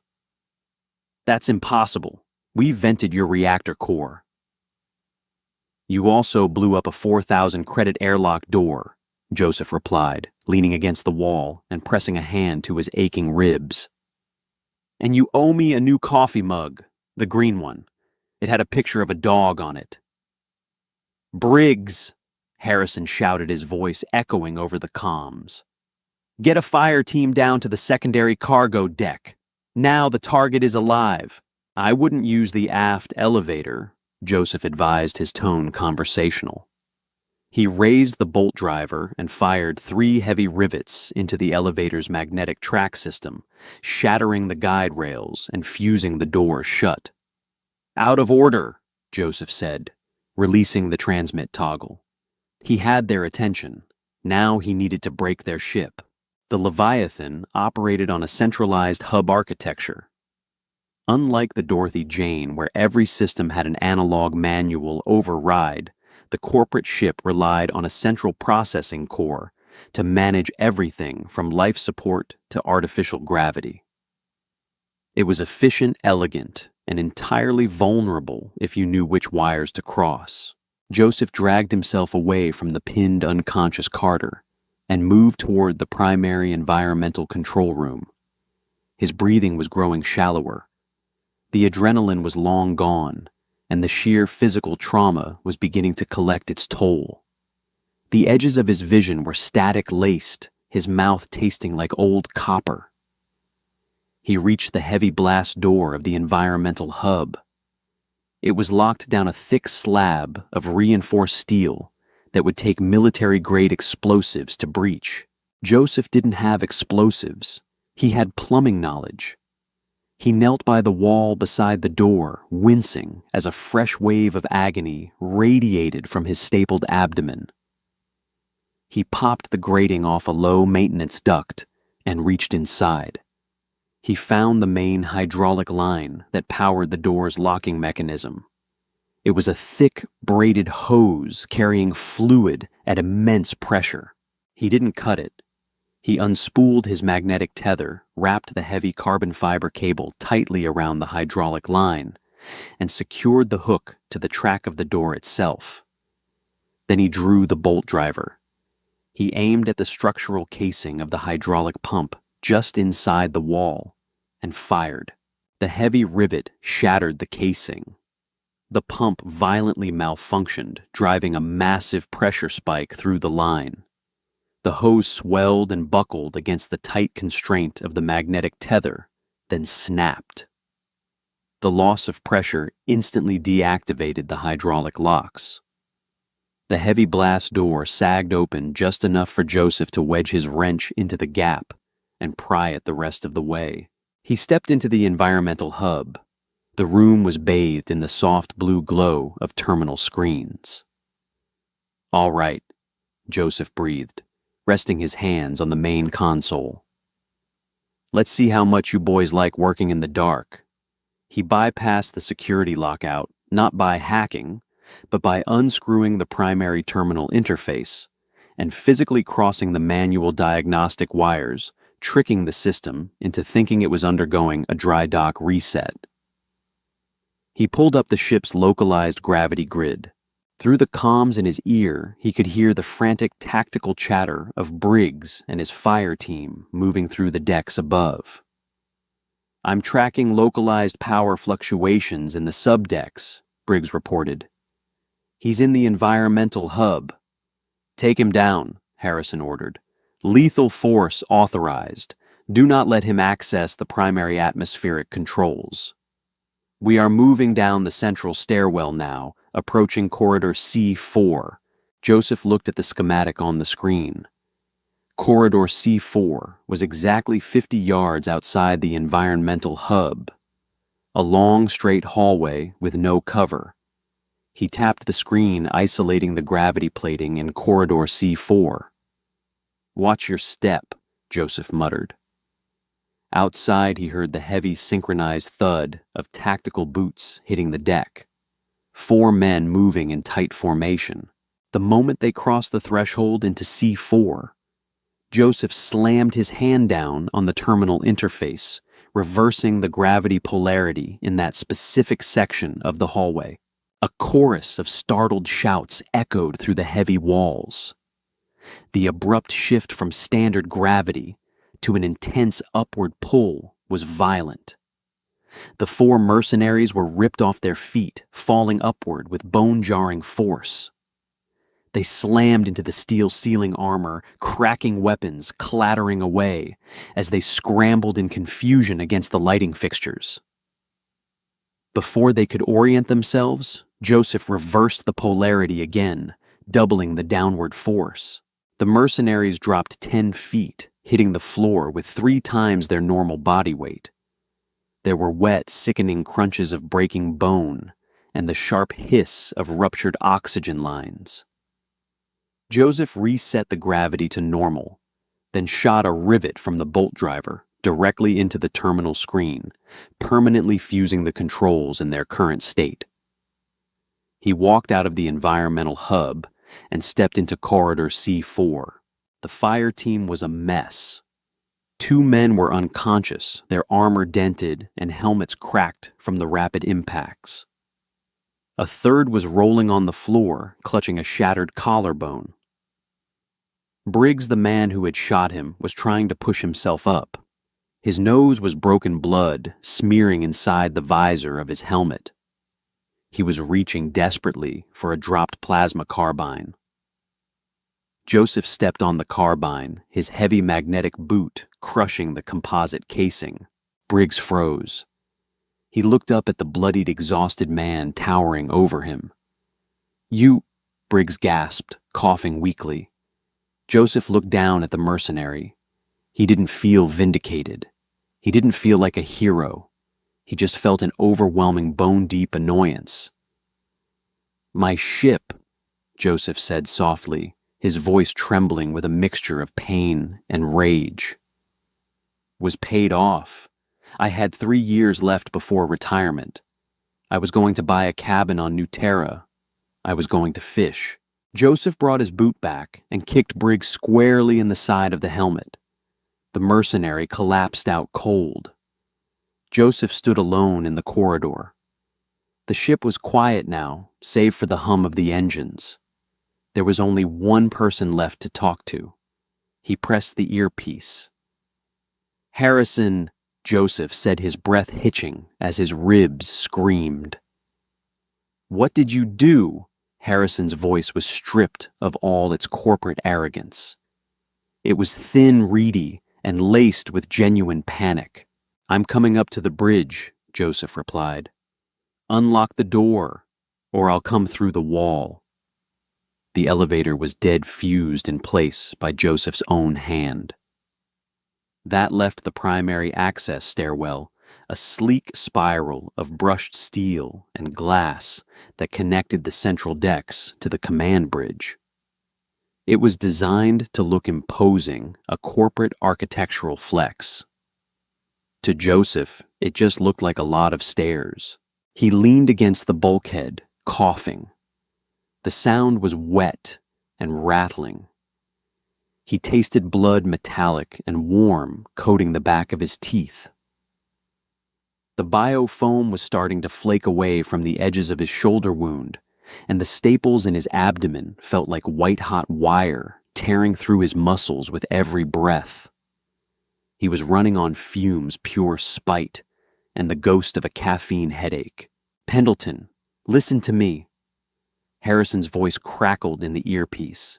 "That's impossible. We vented your reactor core." "You also blew up a 4,000 credit airlock door," Joseph replied, leaning against the wall and pressing a hand to his aching ribs. "And you owe me a new coffee mug, the green one. It had a picture of a dog on it." "Briggs!" Harrison shouted, his voice echoing over the comms. "Get a fire team down to the secondary cargo deck. Now the target is alive." "I wouldn't use the aft elevator," Joseph advised, his tone conversational. He raised the bolt driver and fired 3 heavy rivets into the elevator's magnetic track system, shattering the guide rails and fusing the door shut. "Out of order," Joseph said, releasing the transmit toggle. He had their attention. Now he needed to break their ship. The Leviathan operated on a centralized hub architecture. Unlike the Dorothy Jane, where every system had an analog manual override, the corporate ship relied on a central processing core to manage everything from life support to artificial gravity. It was efficient, elegant, and entirely vulnerable if you knew which wires to cross. Joseph dragged himself away from the pinned, unconscious Carter and moved toward the primary environmental control room. His breathing was growing shallower. The adrenaline was long gone, and the sheer physical trauma was beginning to collect its toll. The edges of his vision were static-laced, his mouth tasting like old copper. He reached the heavy blast door of the environmental hub. It was locked down a thick slab of reinforced steel that would take military-grade explosives to breach. Joseph didn't have explosives. He had plumbing knowledge. He knelt by the wall beside the door, wincing as a fresh wave of agony radiated from his stapled abdomen. He popped the grating off a low-maintenance duct and reached inside. He found the main hydraulic line that powered the door's locking mechanism. It was a thick, braided hose carrying fluid at immense pressure. He didn't cut it. He unspooled his magnetic tether, wrapped the heavy carbon fiber cable tightly around the hydraulic line, and secured the hook to the track of the door itself. Then he drew the bolt driver. He aimed at the structural casing of the hydraulic pump just inside the wall and fired. The heavy rivet shattered the casing. The pump violently malfunctioned, driving a massive pressure spike through the line. The hose swelled and buckled against the tight constraint of the magnetic tether, then snapped. The loss of pressure instantly deactivated the hydraulic locks. The heavy blast door sagged open just enough for Joseph to wedge his wrench into the gap and pry it the rest of the way. He stepped into the environmental hub. The room was bathed in the soft blue glow of terminal screens. "All right," Joseph breathed, resting his hands on the main console. "Let's see how much you boys like working in the dark." He bypassed the security lockout, not by hacking, but by unscrewing the primary terminal interface and physically crossing the manual diagnostic wires, tricking the system into thinking it was undergoing a dry dock reset. He pulled up the ship's localized gravity grid. Through the comms in his ear, he could hear the frantic tactical chatter of Briggs and his fire team moving through the decks above. "I'm tracking localized power fluctuations in the subdecks," Briggs reported. "He's in the environmental hub." "Take him down," Harrison ordered. "Lethal force authorized. Do not let him access the primary atmospheric controls." "We are moving down the central stairwell now, approaching corridor C4. Joseph looked at the schematic on the screen. Corridor C4 was exactly 50 yards outside the environmental hub. A long, straight hallway with no cover. He tapped the screen, isolating the gravity plating in corridor C4. "Watch your step," Joseph muttered. Outside, he heard the heavy, synchronized thud of tactical boots hitting the deck. 4 men moving in tight formation. The moment they crossed the threshold into C4, Joseph slammed his hand down on the terminal interface, reversing the gravity polarity in that specific section of the hallway. A chorus of startled shouts echoed through the heavy walls. The abrupt shift from standard gravity to an intense upward pull was violent. The 4 mercenaries were ripped off their feet, falling upward with bone-jarring force. They slammed into the steel ceiling armor, cracking weapons, clattering away as they scrambled in confusion against the lighting fixtures. Before they could orient themselves, Joseph reversed the polarity again, doubling the downward force. The mercenaries dropped 10 feet, hitting the floor with 3 times their normal body weight. There were wet, sickening crunches of breaking bone and the sharp hiss of ruptured oxygen lines. Joseph reset the gravity to normal, then shot a rivet from the bolt driver directly into the terminal screen, permanently fusing the controls in their current state. He walked out of the environmental hub and stepped into corridor C4. The fire team was a mess. 2 men were unconscious, their armor dented and helmets cracked from the rapid impacts. A third was rolling on the floor, clutching a shattered collarbone. Briggs, the man who had shot him, was trying to push himself up. His nose was broken blood, smearing inside the visor of his helmet. He was reaching desperately for a dropped plasma carbine. Joseph stepped on the carbine, his heavy magnetic boot crushing the composite casing. Briggs froze. He looked up at the bloodied, exhausted man towering over him. "You," Briggs gasped, coughing weakly. Joseph looked down at the mercenary. He didn't feel vindicated. He didn't feel like a hero. He just felt an overwhelming bone-deep annoyance. "My ship," Joseph said softly, his voice trembling with a mixture of pain and rage, "was paid off. I had 3 years left before retirement. I was going to buy a cabin on New Terra. I was going to fish." Joseph brought his boot back and kicked Briggs squarely in the side of the helmet. The mercenary collapsed out cold. Joseph stood alone in the corridor. The ship was quiet now, save for the hum of the engines. There was only one person left to talk to. He pressed the earpiece. "Harrison," Joseph said, his breath hitching as his ribs screamed. "What did you do?" Harrison's voice was stripped of all its corporate arrogance. It was thin, reedy, and laced with genuine panic. "I'm coming up to the bridge," Joseph replied. "Unlock the door, or I'll come through the wall." The elevator was dead fused in place by Joseph's own hand. That left the primary access stairwell, a sleek spiral of brushed steel and glass that connected the central decks to the command bridge. It was designed to look imposing, a corporate architectural flex. To Joseph, it just looked like a lot of stairs. He leaned against the bulkhead, coughing. The sound was wet and rattling. He tasted blood metallic and warm coating the back of his teeth. The biofoam was starting to flake away from the edges of his shoulder wound, and the staples in his abdomen felt like white-hot wire tearing through his muscles with every breath. He was running on fumes, pure spite, and the ghost of a caffeine headache. "Pendleton, listen to me." Harrison's voice crackled in the earpiece.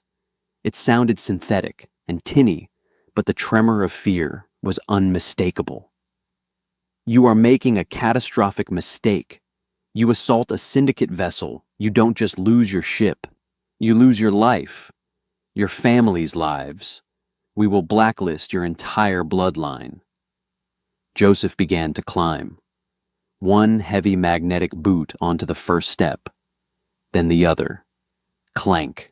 It sounded synthetic and tinny, but the tremor of fear was unmistakable. "You are making a catastrophic mistake. You assault a syndicate vessel. You don't just lose your ship. You lose your life, your family's lives. We will blacklist your entire bloodline." Joseph began to climb. One heavy magnetic boot onto the first step, then the other. Clank.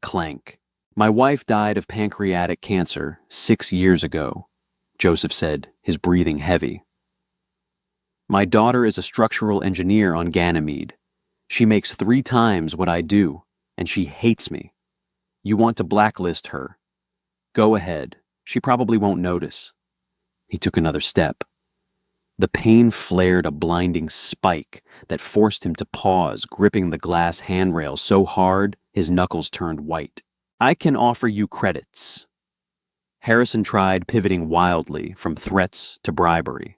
Clank. "My wife died of pancreatic cancer 6 years ago," Joseph said, his breathing heavy. "My daughter is a structural engineer on Ganymede. She makes 3 times what I do, and she hates me. You want to blacklist her. Go ahead. She probably won't notice." He took another step. The pain flared a blinding spike that forced him to pause, gripping the glass handrail so hard his knuckles turned white. "I can offer you credits." Harrison tried pivoting wildly from threats to bribery.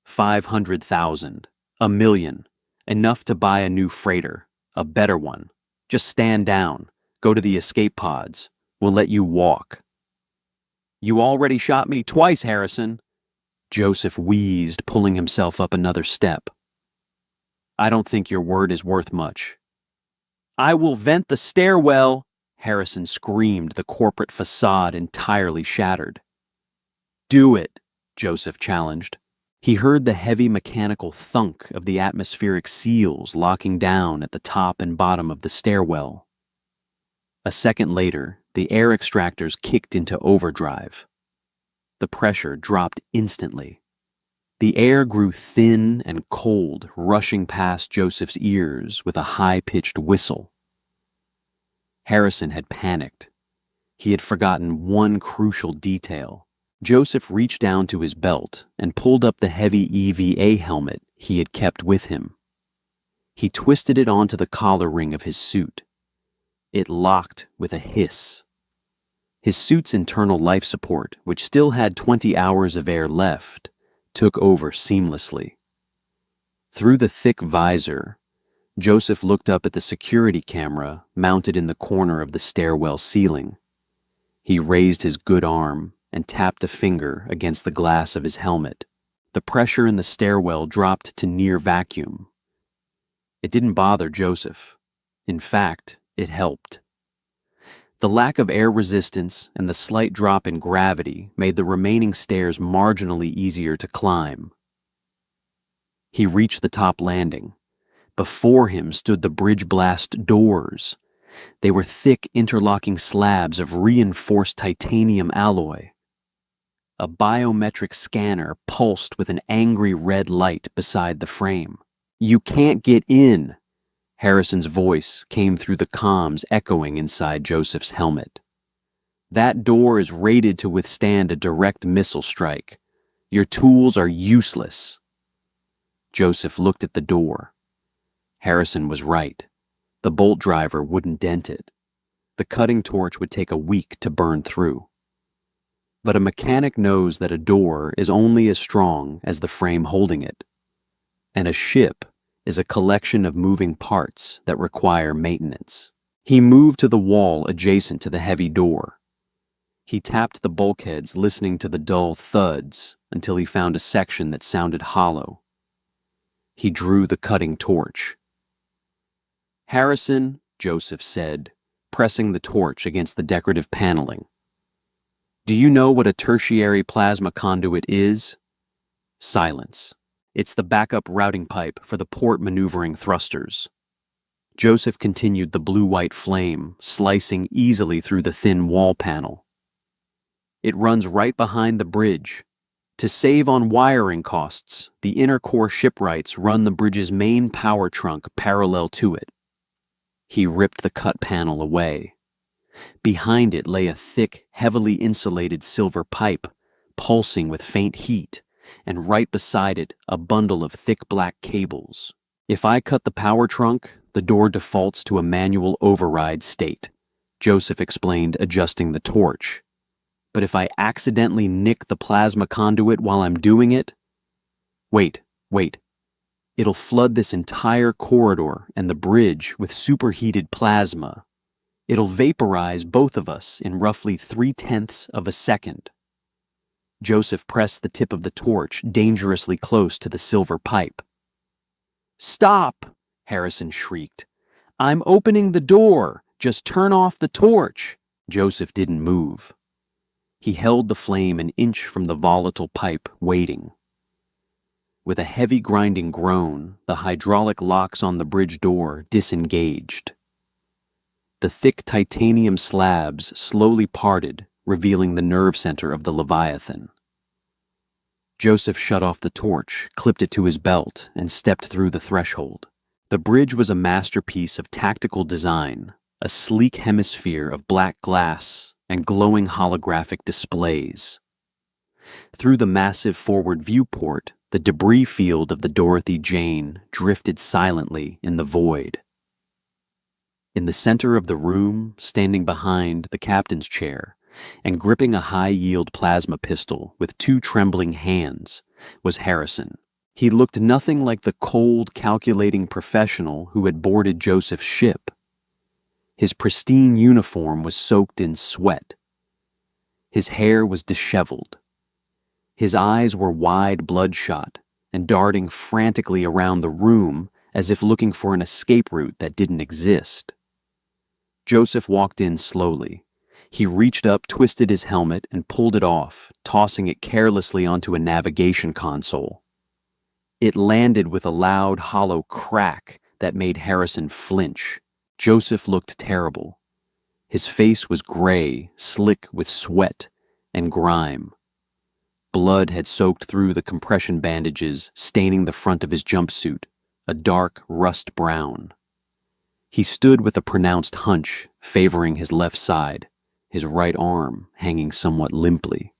500,000, $1 million, enough to buy a new freighter, a better one. Just stand down, go to the escape pods. We'll let you walk. "You already shot me twice, Harrison." Joseph wheezed, pulling himself up another step. "I don't think your word is worth much." "I will vent the stairwell," Harrison screamed, the corporate facade entirely shattered. "Do it," Joseph challenged. He heard the heavy mechanical thunk of the atmospheric seals locking down at the top and bottom of the stairwell. A second later, the air extractors kicked into overdrive. The pressure dropped instantly. The air grew thin and cold, rushing past Joseph's ears with a high-pitched whistle. Harrison had panicked. He had forgotten one crucial detail. Joseph reached down to his belt and pulled up the heavy EVA helmet he had kept with him. He twisted it onto the collar ring of his suit. It locked with a hiss. His suit's internal life support, which still had 20 hours of air left, took over seamlessly. Through the thick visor, Joseph looked up at the security camera mounted in the corner of the stairwell ceiling. He raised his good arm and tapped a finger against the glass of his helmet. The pressure in the stairwell dropped to near vacuum. It didn't bother Joseph. In fact, it helped. The lack of air resistance and the slight drop in gravity made the remaining stairs marginally easier to climb. He reached the top landing. Before him stood the bridge blast doors. They were thick interlocking slabs of reinforced titanium alloy. A biometric scanner pulsed with an angry red light beside the frame. "You can't get in." Harrison's voice came through the comms echoing inside Joseph's helmet. "That door is rated to withstand a direct missile strike. Your tools are useless." Joseph looked at the door. Harrison was right. The bolt driver wouldn't dent it. The cutting torch would take a week to burn through. But a mechanic knows that a door is only as strong as the frame holding it. And a ship is a collection of moving parts that require maintenance. He moved to the wall adjacent to the heavy door. He tapped the bulkheads, listening to the dull thuds until he found a section that sounded hollow. He drew the cutting torch. "Harrison," Joseph said, pressing the torch against the decorative paneling. "Do you know what a tertiary plasma conduit is?" Silence. "It's the backup routing pipe for the port maneuvering thrusters." Joseph continued the blue-white flame, slicing easily through the thin wall panel. "It runs right behind the bridge. To save on wiring costs, the inner core shipwrights run the bridge's main power trunk parallel to it." He ripped the cut panel away. Behind it lay a thick, heavily insulated silver pipe, pulsing with faint heat, and right beside it a bundle of thick black cables. "If I cut the power trunk, the door defaults to a manual override state," Joseph explained, adjusting the torch. "But if I accidentally nick the plasma conduit while I'm doing it..." Wait. "It'll flood this entire corridor and the bridge with superheated plasma. It'll vaporize both of us in roughly 3/10 of a second." Joseph pressed the tip of the torch dangerously close to the silver pipe. "Stop!" Harrison shrieked. "I'm opening the door. Just turn off the torch." Joseph didn't move. He held the flame an inch from the volatile pipe, waiting. With a heavy grinding groan, the hydraulic locks on the bridge door disengaged. The thick titanium slabs slowly parted, revealing the nerve center of the Leviathan. Joseph shut off the torch, clipped it to his belt, and stepped through the threshold. The bridge was a masterpiece of tactical design, a sleek hemisphere of black glass and glowing holographic displays. Through the massive forward viewport, the debris field of the Dorothy Jane drifted silently in the void. In the center of the room, standing behind the captain's chair, and gripping a high-yield plasma pistol with two trembling hands, was Harrison. He looked nothing like the cold, calculating professional who had boarded Joseph's ship. His pristine uniform was soaked in sweat. His hair was disheveled. His eyes were wide, bloodshot, and darting frantically around the room as if looking for an escape route that didn't exist. Joseph walked in slowly. He reached up, twisted his helmet, and pulled it off, tossing it carelessly onto a navigation console. It landed with a loud, hollow crack that made Harrison flinch. Joseph looked terrible. His face was gray, slick with sweat and grime. Blood had soaked through the compression bandages, staining the front of his jumpsuit, a dark rust brown. He stood with a pronounced hunch, favoring his left side, his right arm hanging somewhat limply.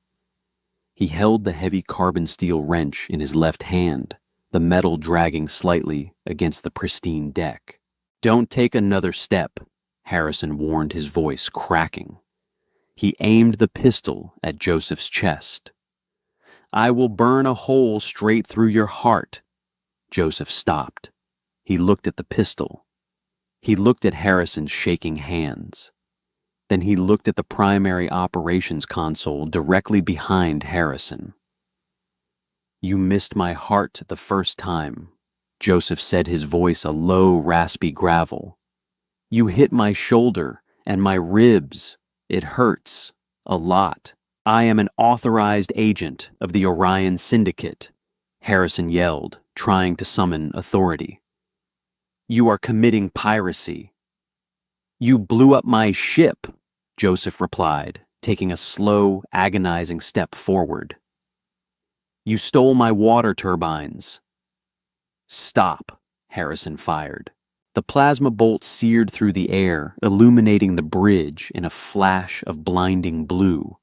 He held the heavy carbon steel wrench in his left hand, the metal dragging slightly against the pristine deck. "Don't take another step," Harrison warned, his voice cracking. He aimed the pistol at Joseph's chest. "I will burn a hole straight through your heart." Joseph stopped. He looked at the pistol. He looked at Harrison's shaking hands. Then he looked at the primary operations console directly behind Harrison. "You missed my heart the first time," Joseph said, his voice a low, raspy gravel. "You hit my shoulder and my ribs. It hurts. A lot. I am an authorized agent of the Orion Syndicate," Harrison yelled, trying to summon authority. "You are committing piracy." "You blew up my ship," Joseph replied, taking a slow, agonizing step forward. "You stole my water turbines." "Stop," Harrison fired. The plasma bolt seared through the air, illuminating the bridge in a flash of blinding blue.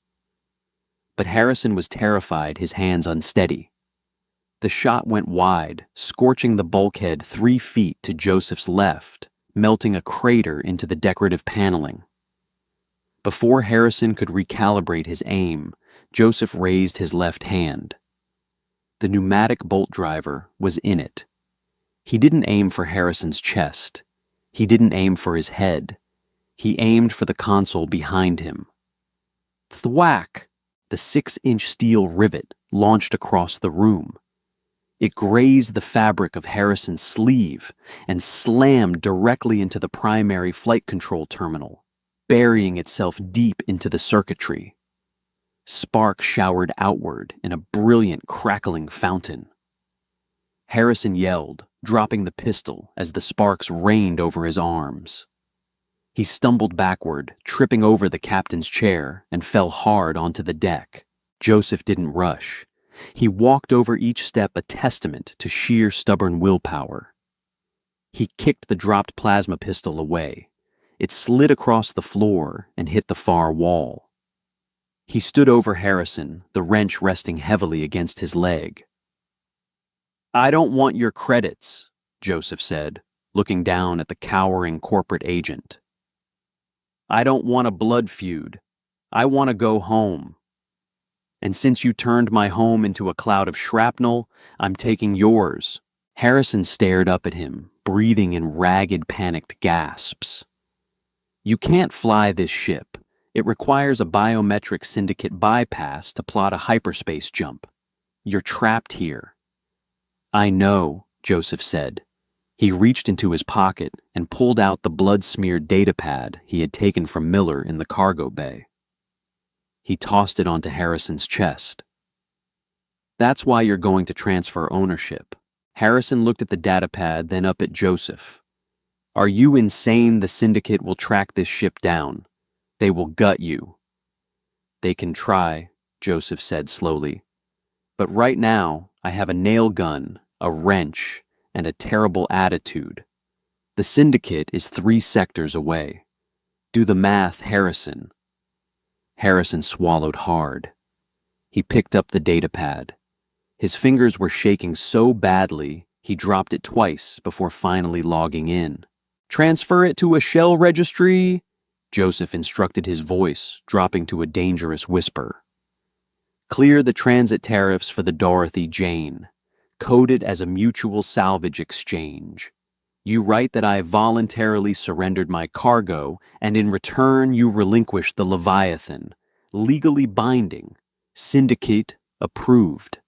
But Harrison was terrified, his hands unsteady. The shot went wide, scorching the bulkhead 3 feet to Joseph's left, melting a crater into the decorative paneling. Before Harrison could recalibrate his aim, Joseph raised his left hand. The pneumatic bolt driver was in it. He didn't aim for Harrison's chest. He didn't aim for his head. He aimed for the console behind him. Thwack! The 6-inch steel rivet launched across the room. It grazed the fabric of Harrison's sleeve and slammed directly into the primary flight control terminal, burying itself deep into the circuitry. Sparks showered outward in a brilliant crackling fountain. Harrison yelled, dropping the pistol as the sparks rained over his arms. He stumbled backward, tripping over the captain's chair, and fell hard onto the deck. Joseph didn't rush. He walked over each step, a testament to sheer stubborn willpower. He kicked the dropped plasma pistol away. It slid across the floor and hit the far wall. He stood over Harrison, the wrench resting heavily against his leg. "I don't want your credits," Joseph said, looking down at the cowering corporate agent. "I don't want a blood feud. I want to go home. And since you turned my home into a cloud of shrapnel, I'm taking yours." Harrison stared up at him, breathing in ragged, panicked gasps. "You can't fly this ship. It requires a biometric syndicate bypass to plot a hyperspace jump. You're trapped here." "I know," Joseph said. He reached into his pocket and pulled out the blood-smeared datapad he had taken from Miller in the cargo bay. He tossed it onto Harrison's chest. "That's why you're going to transfer ownership." Harrison looked at the datapad, then up at Joseph. "Are you insane? The syndicate will track this ship down. They will gut you." "They can try," Joseph said slowly. "But right now, I have a nail gun, a wrench, and a terrible attitude. The syndicate is 3 sectors away. Do the math, Harrison." Harrison swallowed hard. He picked up the datapad. His fingers were shaking so badly, he dropped it twice before finally logging in. "Transfer it to a shell registry," Joseph instructed, his voice dropping to a dangerous whisper. "Clear the transit tariffs for the Dorothy Jane. Code it as a mutual salvage exchange. You write that I voluntarily surrendered my cargo, and in return you relinquish the Leviathan. Legally binding. Syndicate approved."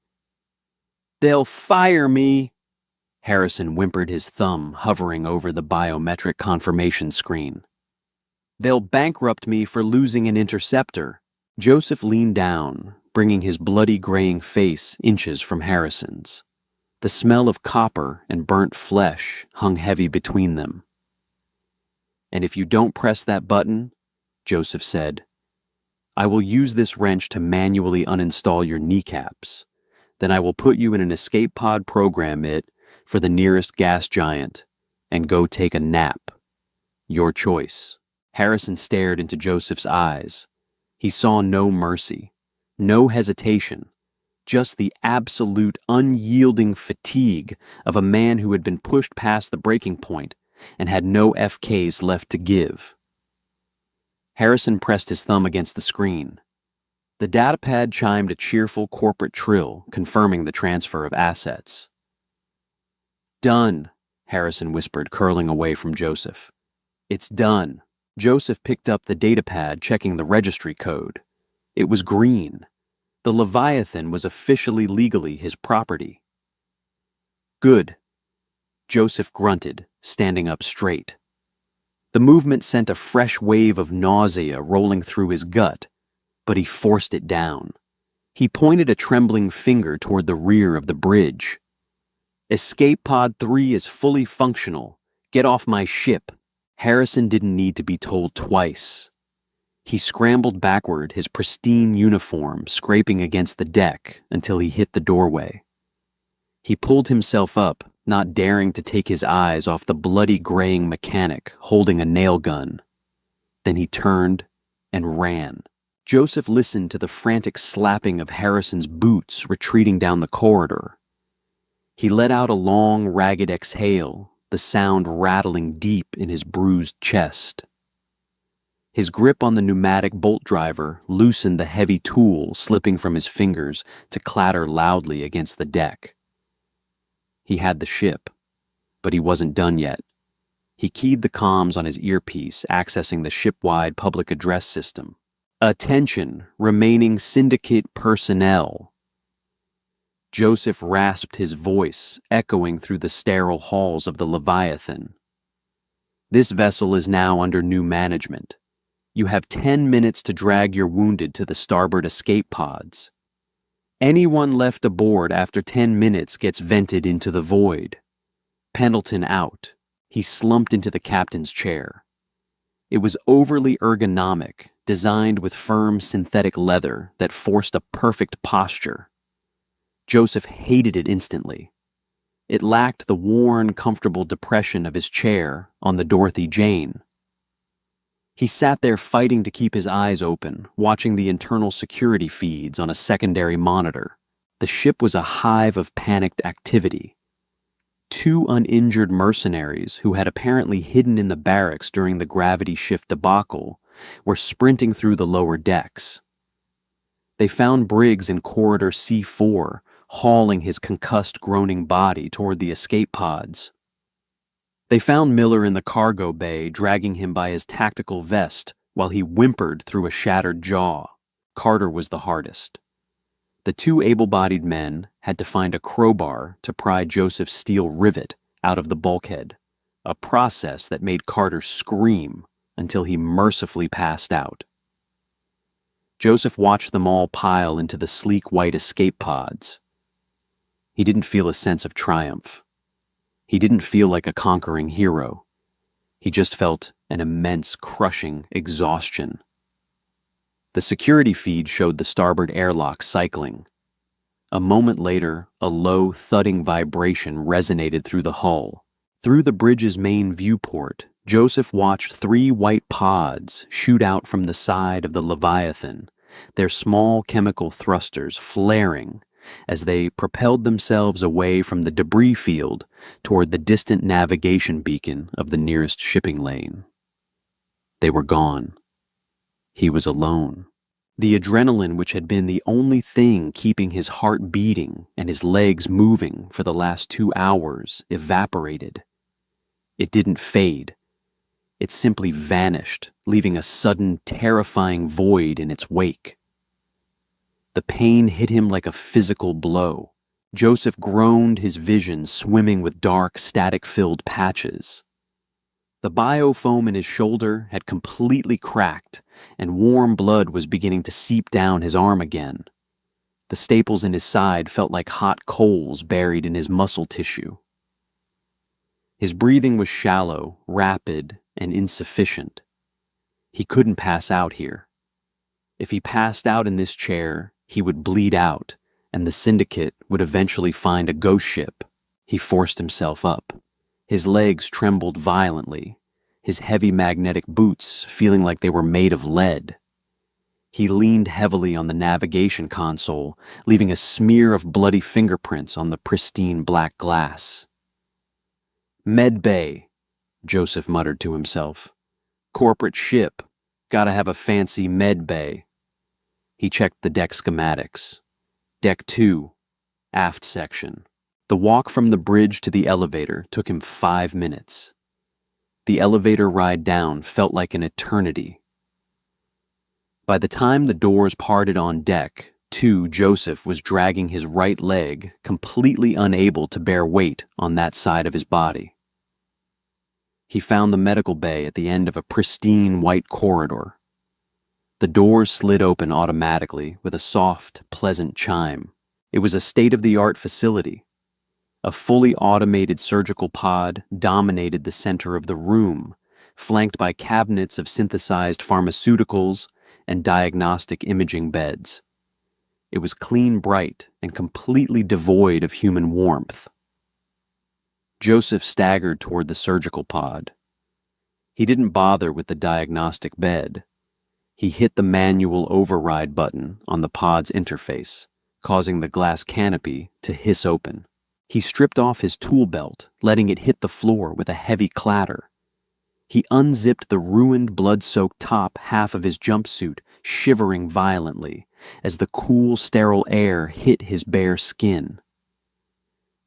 "They'll fire me," Harrison whimpered, his thumb hovering over the biometric confirmation screen. "They'll bankrupt me for losing an interceptor." Joseph leaned down, bringing his bloody graying face inches from Harrison's. The smell of copper and burnt flesh hung heavy between them. "And if you don't press that button," Joseph said, "I will use this wrench to manually uninstall your kneecaps. Then I will put you in an escape pod, program it for the nearest gas giant, and go take a nap. Your choice." Harrison stared into Joseph's eyes. He saw no mercy, no hesitation, just the absolute unyielding fatigue of a man who had been pushed past the breaking point and had no FKs left to give. Harrison pressed his thumb against the screen. The datapad chimed a cheerful corporate trill, confirming the transfer of assets. "Done," Harrison whispered, curling away from Joseph. "It's done." Joseph picked up the datapad, checking the registry code. It was green. The Leviathan was officially legally his property. "Good," Joseph grunted, standing up straight. The movement sent a fresh wave of nausea rolling through his gut, but he forced it down. He pointed a trembling finger toward the rear of the bridge. "Escape Pod 3 is fully functional. Get off my ship." Harrison didn't need to be told twice. He scrambled backward, his pristine uniform scraping against the deck until he hit the doorway. He pulled himself up, not daring to take his eyes off the bloody graying mechanic holding a nail gun. Then he turned and ran. Joseph listened to the frantic slapping of Harrison's boots retreating down the corridor. He let out a long, ragged exhale, the sound rattling deep in his bruised chest. His grip on the pneumatic bolt driver loosened the heavy tool slipping from his fingers to clatter loudly against the deck. He had the ship, but he wasn't done yet. He keyed the comms on his earpiece, accessing the ship-wide public address system. "Attention, remaining syndicate personnel." Joseph rasped his voice, echoing through the sterile halls of the Leviathan. "This vessel is now under new management. You have 10 minutes to drag your wounded to the starboard escape pods. Anyone left aboard after 10 minutes gets vented into the void." Pendleton out. He slumped into the captain's chair. It was overly ergonomic, designed with firm synthetic leather that forced a perfect posture. Joseph hated it instantly. It lacked the worn, comfortable depression of his chair on the Dorothy Jane. He sat there fighting to keep his eyes open, watching the internal security feeds on a secondary monitor. The ship was a hive of panicked activity. 2 uninjured mercenaries who had apparently hidden in the barracks during the gravity shift debacle were sprinting through the lower decks. They found Briggs in corridor C4, hauling his concussed, groaning body toward the escape pods. They found Miller in the cargo bay, dragging him by his tactical vest while he whimpered through a shattered jaw. Carter was the hardest. The 2 able-bodied men had to find a crowbar to pry Joseph's steel rivet out of the bulkhead, a process that made Carter scream until he mercifully passed out. Joseph watched them all pile into the sleek white escape pods. He didn't feel a sense of triumph. He didn't feel like a conquering hero. He just felt an immense, crushing exhaustion. The security feed showed the starboard airlock cycling. A moment later, a low, thudding vibration resonated through the hull. Through the bridge's main viewport, Joseph watched 3 white pods shoot out from the side of the Leviathan, their small chemical thrusters flaring as they propelled themselves away from the debris field toward the distant navigation beacon of the nearest shipping lane. They were gone. He was alone. The adrenaline, which had been the only thing keeping his heart beating and his legs moving for the last 2 hours, evaporated. It didn't fade. It simply vanished, leaving a sudden, terrifying void in its wake. The pain hit him like a physical blow. Joseph groaned, his vision swimming with dark, static-filled patches. The biofoam in his shoulder had completely cracked, and warm blood was beginning to seep down his arm again. The staples in his side felt like hot coals buried in his muscle tissue. His breathing was shallow, rapid, and insufficient. He couldn't pass out here. If he passed out in this chair, he would bleed out, and the syndicate would eventually find a ghost ship. He forced himself up. His legs trembled violently, his heavy magnetic boots feeling like they were made of lead. He leaned heavily on the navigation console, leaving a smear of bloody fingerprints on the pristine black glass. "Med bay," Joseph muttered to himself. "Corporate ship. Gotta have a fancy med bay." He checked the deck schematics. Deck 2, aft section. The walk from the bridge to the elevator took him 5 minutes. The elevator ride down felt like an eternity. By the time the doors parted on deck 2, Joseph was dragging his right leg, completely unable to bear weight on that side of his body. He found the medical bay at the end of a pristine white corridor. The doors slid open automatically with a soft, pleasant chime. It was a state-of-the-art facility. A fully automated surgical pod dominated the center of the room, flanked by cabinets of synthesized pharmaceuticals and diagnostic imaging beds. It was clean bright and completely devoid of human warmth. Joseph staggered toward the surgical pod. He didn't bother with the diagnostic bed. He hit the manual override button on the pod's interface, causing the glass canopy to hiss open. He stripped off his tool belt, letting it hit the floor with a heavy clatter. He unzipped the ruined, blood-soaked top half of his jumpsuit, shivering violently as the cool, sterile air hit his bare skin.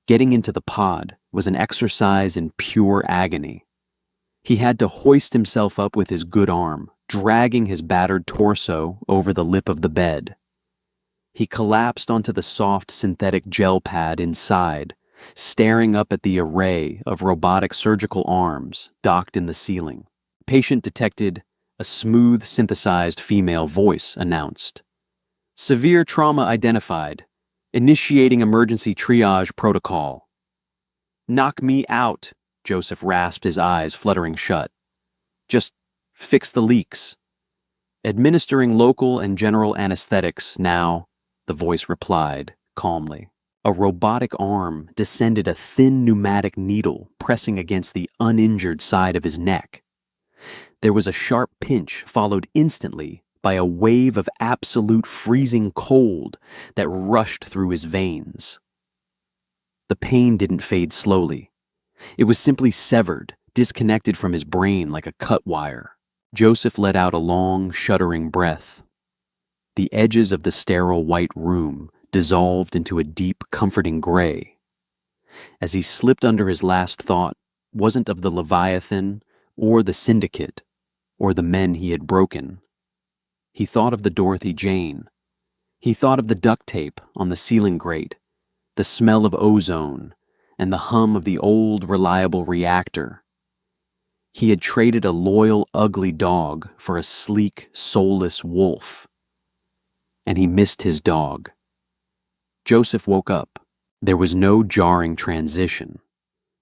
Getting into the pod was an exercise in pure agony. He had to hoist himself up with his good arm, dragging his battered torso over the lip of the bed. He collapsed onto the soft synthetic gel pad inside, staring up at the array of robotic surgical arms docked in the ceiling. Patient detected. A smooth, synthesized female voice announced. Severe trauma identified. Initiating emergency triage protocol. Knock me out, Joseph rasped, his eyes fluttering shut. Just fix the leaks. Administering local and general anesthetics now, the voice replied calmly. A robotic arm descended a thin pneumatic needle pressing against the uninjured side of his neck. There was a sharp pinch followed instantly by a wave of absolute freezing cold that rushed through his veins. The pain didn't fade slowly. It was simply severed, disconnected from his brain like a cut wire. Joseph let out a long, shuddering breath. The edges of the sterile white room dissolved into a deep, comforting gray. As he slipped under, his last thought wasn't of the Leviathan or the Syndicate or the men he had broken. He thought of the Dorothy Jane. He thought of the duct tape on the ceiling grate, the smell of ozone, and the hum of the old, reliable reactor. He had traded a loyal, ugly dog for a sleek, soulless wolf. And he missed his dog. Joseph woke up. There was no jarring transition.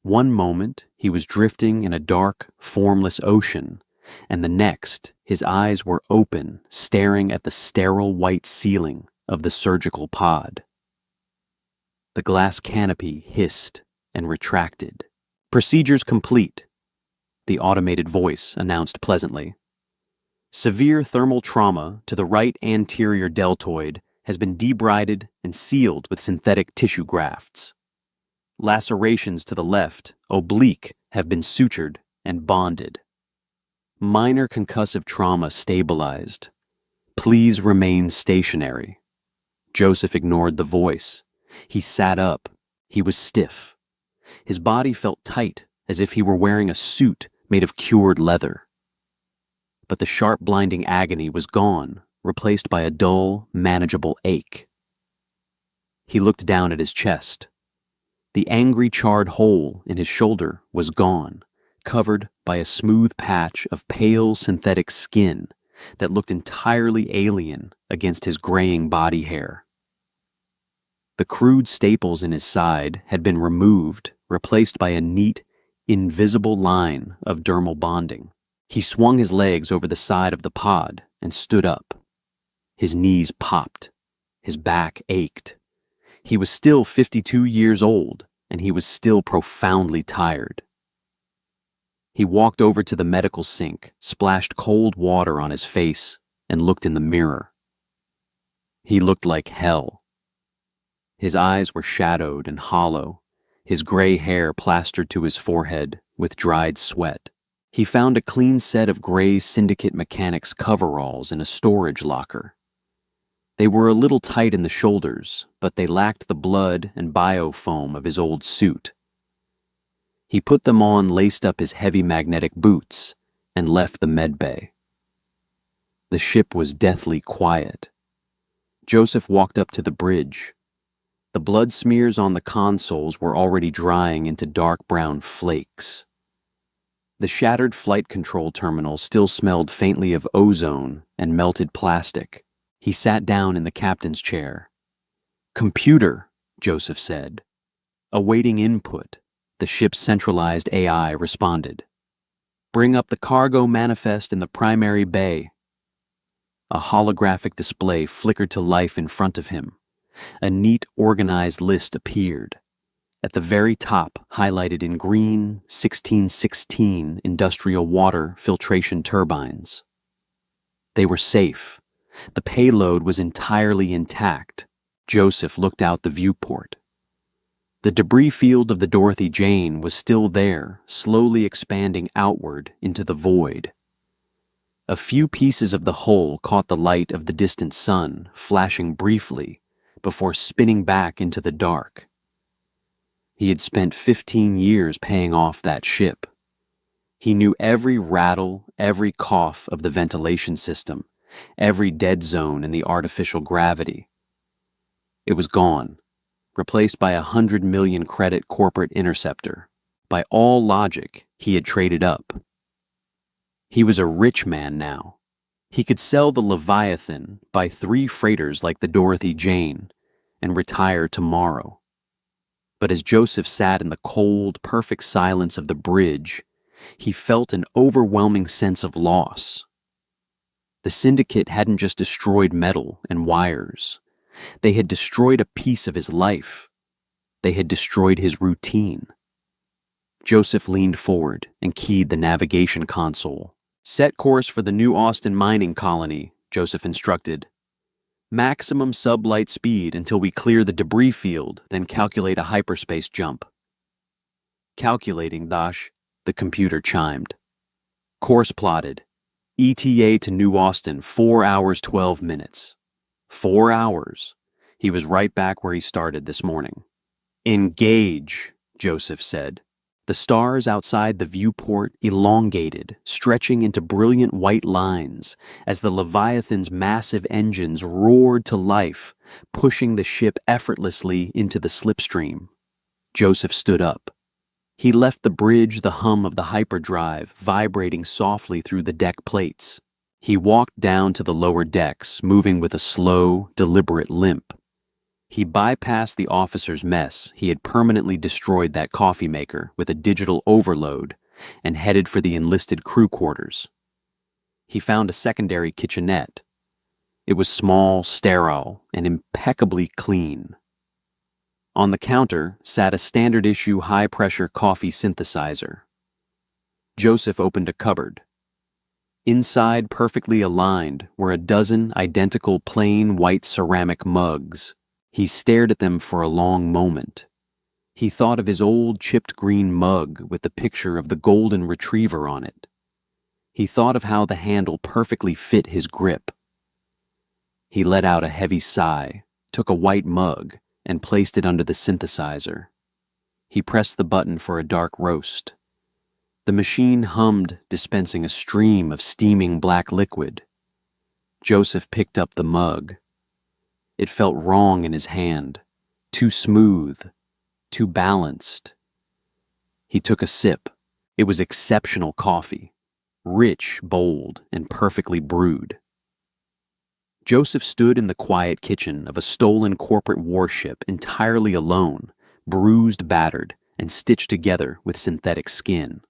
One moment, he was drifting in a dark, formless ocean, and the next, his eyes were open, staring at the sterile white ceiling of the surgical pod. The glass canopy hissed and retracted. Procedures complete, the automated voice announced pleasantly. Severe thermal trauma to the right anterior deltoid has been debrided and sealed with synthetic tissue grafts. Lacerations to the left, oblique, have been sutured and bonded. Minor concussive trauma stabilized. Please remain stationary. Joseph ignored the voice. He sat up. He was stiff. His body felt tight, as if he were wearing a suit made of cured leather. But the sharp, blinding agony was gone, replaced by a dull, manageable ache. He looked down at his chest. The angry, charred hole in his shoulder was gone, covered by a smooth patch of pale synthetic skin that looked entirely alien against his graying body hair. The crude staples in his side had been removed, replaced by a neat, invisible line of dermal bonding. He swung his legs over the side of the pod and stood up. His knees popped. His back ached. He was still 52 years old, and he was still profoundly tired. He walked over to the medical sink, splashed cold water on his face, and looked in the mirror. He looked like hell. His eyes were shadowed and hollow, his gray hair plastered to his forehead with dried sweat. He found a clean set of gray Syndicate mechanics coveralls in a storage locker. They were a little tight in the shoulders, but they lacked the blood and biofoam of his old suit. He put them on, laced up his heavy magnetic boots, and left the medbay. The ship was deathly quiet. Joseph walked up to the bridge. The blood smears on the consoles were already drying into dark brown flakes. The shattered flight control terminal still smelled faintly of ozone and melted plastic. He sat down in the captain's chair. "Computer," Joseph said. Awaiting input, the ship's centralized AI responded. "Bring up the cargo manifest in the primary bay." A holographic display flickered to life in front of him. A neat, organized list appeared. At the very top, highlighted in green, 1616 industrial water filtration turbines. They were safe. The payload was entirely intact. Joseph looked out the viewport. The debris field of the Dorothy Jane was still there, slowly expanding outward into the void. A few pieces of the hull caught the light of the distant sun, flashing briefly, before spinning back into the dark. He had spent 15 years paying off that ship. He knew every rattle, every cough of the ventilation system, every dead zone in the artificial gravity. It was gone, replaced by a 100 million credit corporate interceptor. By all logic, he had traded up. He was a rich man now. He could sell the Leviathan, buy 3 freighters like the Dorothy Jane, and retire tomorrow. But as Joseph sat in the cold, perfect silence of the bridge, he felt an overwhelming sense of loss. The syndicate hadn't just destroyed metal and wires. They had destroyed a piece of his life. They had destroyed his routine. Joseph leaned forward and keyed the navigation console. "Set course for the New Austin mining colony," Joseph instructed. "Maximum sublight speed until we clear the debris field, then calculate a hyperspace jump." "Calculating, Dash," the computer chimed. "Course plotted. ETA to New Austin, 4 hours, 12 minutes. 4 hours. He was right back where he started this morning. "Engage," Joseph said. The stars outside the viewport elongated, stretching into brilliant white lines as the Leviathan's massive engines roared to life, pushing the ship effortlessly into the slipstream. Joseph stood up. He left the bridge, the hum of the hyperdrive vibrating softly through the deck plates. He walked down to the lower decks, moving with a slow, deliberate limp. He bypassed the officer's mess. He had permanently destroyed that coffee maker with a digital overload and headed for the enlisted crew quarters. He found a secondary kitchenette. It was small, sterile, and impeccably clean. On the counter sat a standard-issue high-pressure coffee synthesizer. Joseph opened a cupboard. Inside, perfectly aligned, were a dozen identical plain white ceramic mugs. He stared at them for a long moment. He thought of his old chipped green mug with the picture of the golden retriever on it. He thought of how the handle perfectly fit his grip. He let out a heavy sigh, took a white mug, and placed it under the synthesizer. He pressed the button for a dark roast. The machine hummed, dispensing a stream of steaming black liquid. Joseph picked up the mug. It felt wrong in his hand, too smooth, too balanced. He took a sip. It was exceptional coffee, rich, bold, and perfectly brewed. Joseph stood in the quiet kitchen of a stolen corporate warship entirely alone, bruised, battered, and stitched together with synthetic skin.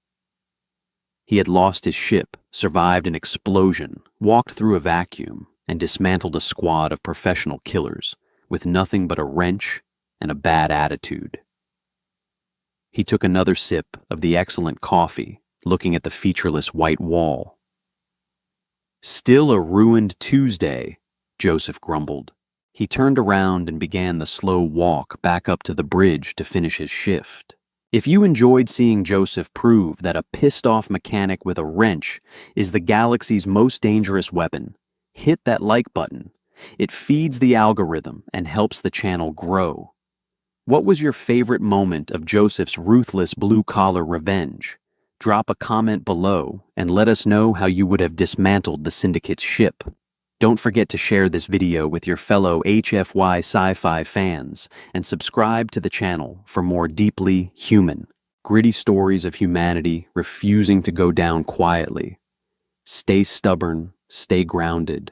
He had lost his ship, survived an explosion, walked through a vacuum, and dismantled a squad of professional killers with nothing but a wrench and a bad attitude. He took another sip of the excellent coffee, looking at the featureless white wall. "Still a ruined Tuesday," Joseph grumbled. He turned around and began the slow walk back up to the bridge to finish his shift. If you enjoyed seeing Joseph prove that a pissed-off mechanic with a wrench is the galaxy's most dangerous weapon, hit that like button. It feeds the algorithm and helps the channel grow. What was your favorite moment of Joseph's ruthless blue-collar revenge? Drop a comment below and let us know how you would have dismantled the syndicate's ship. Don't forget to share this video with your fellow HFY sci-fi fans and subscribe to the channel for more deeply human, gritty stories of humanity refusing to go down quietly. Stay stubborn, stay grounded,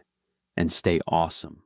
and stay awesome.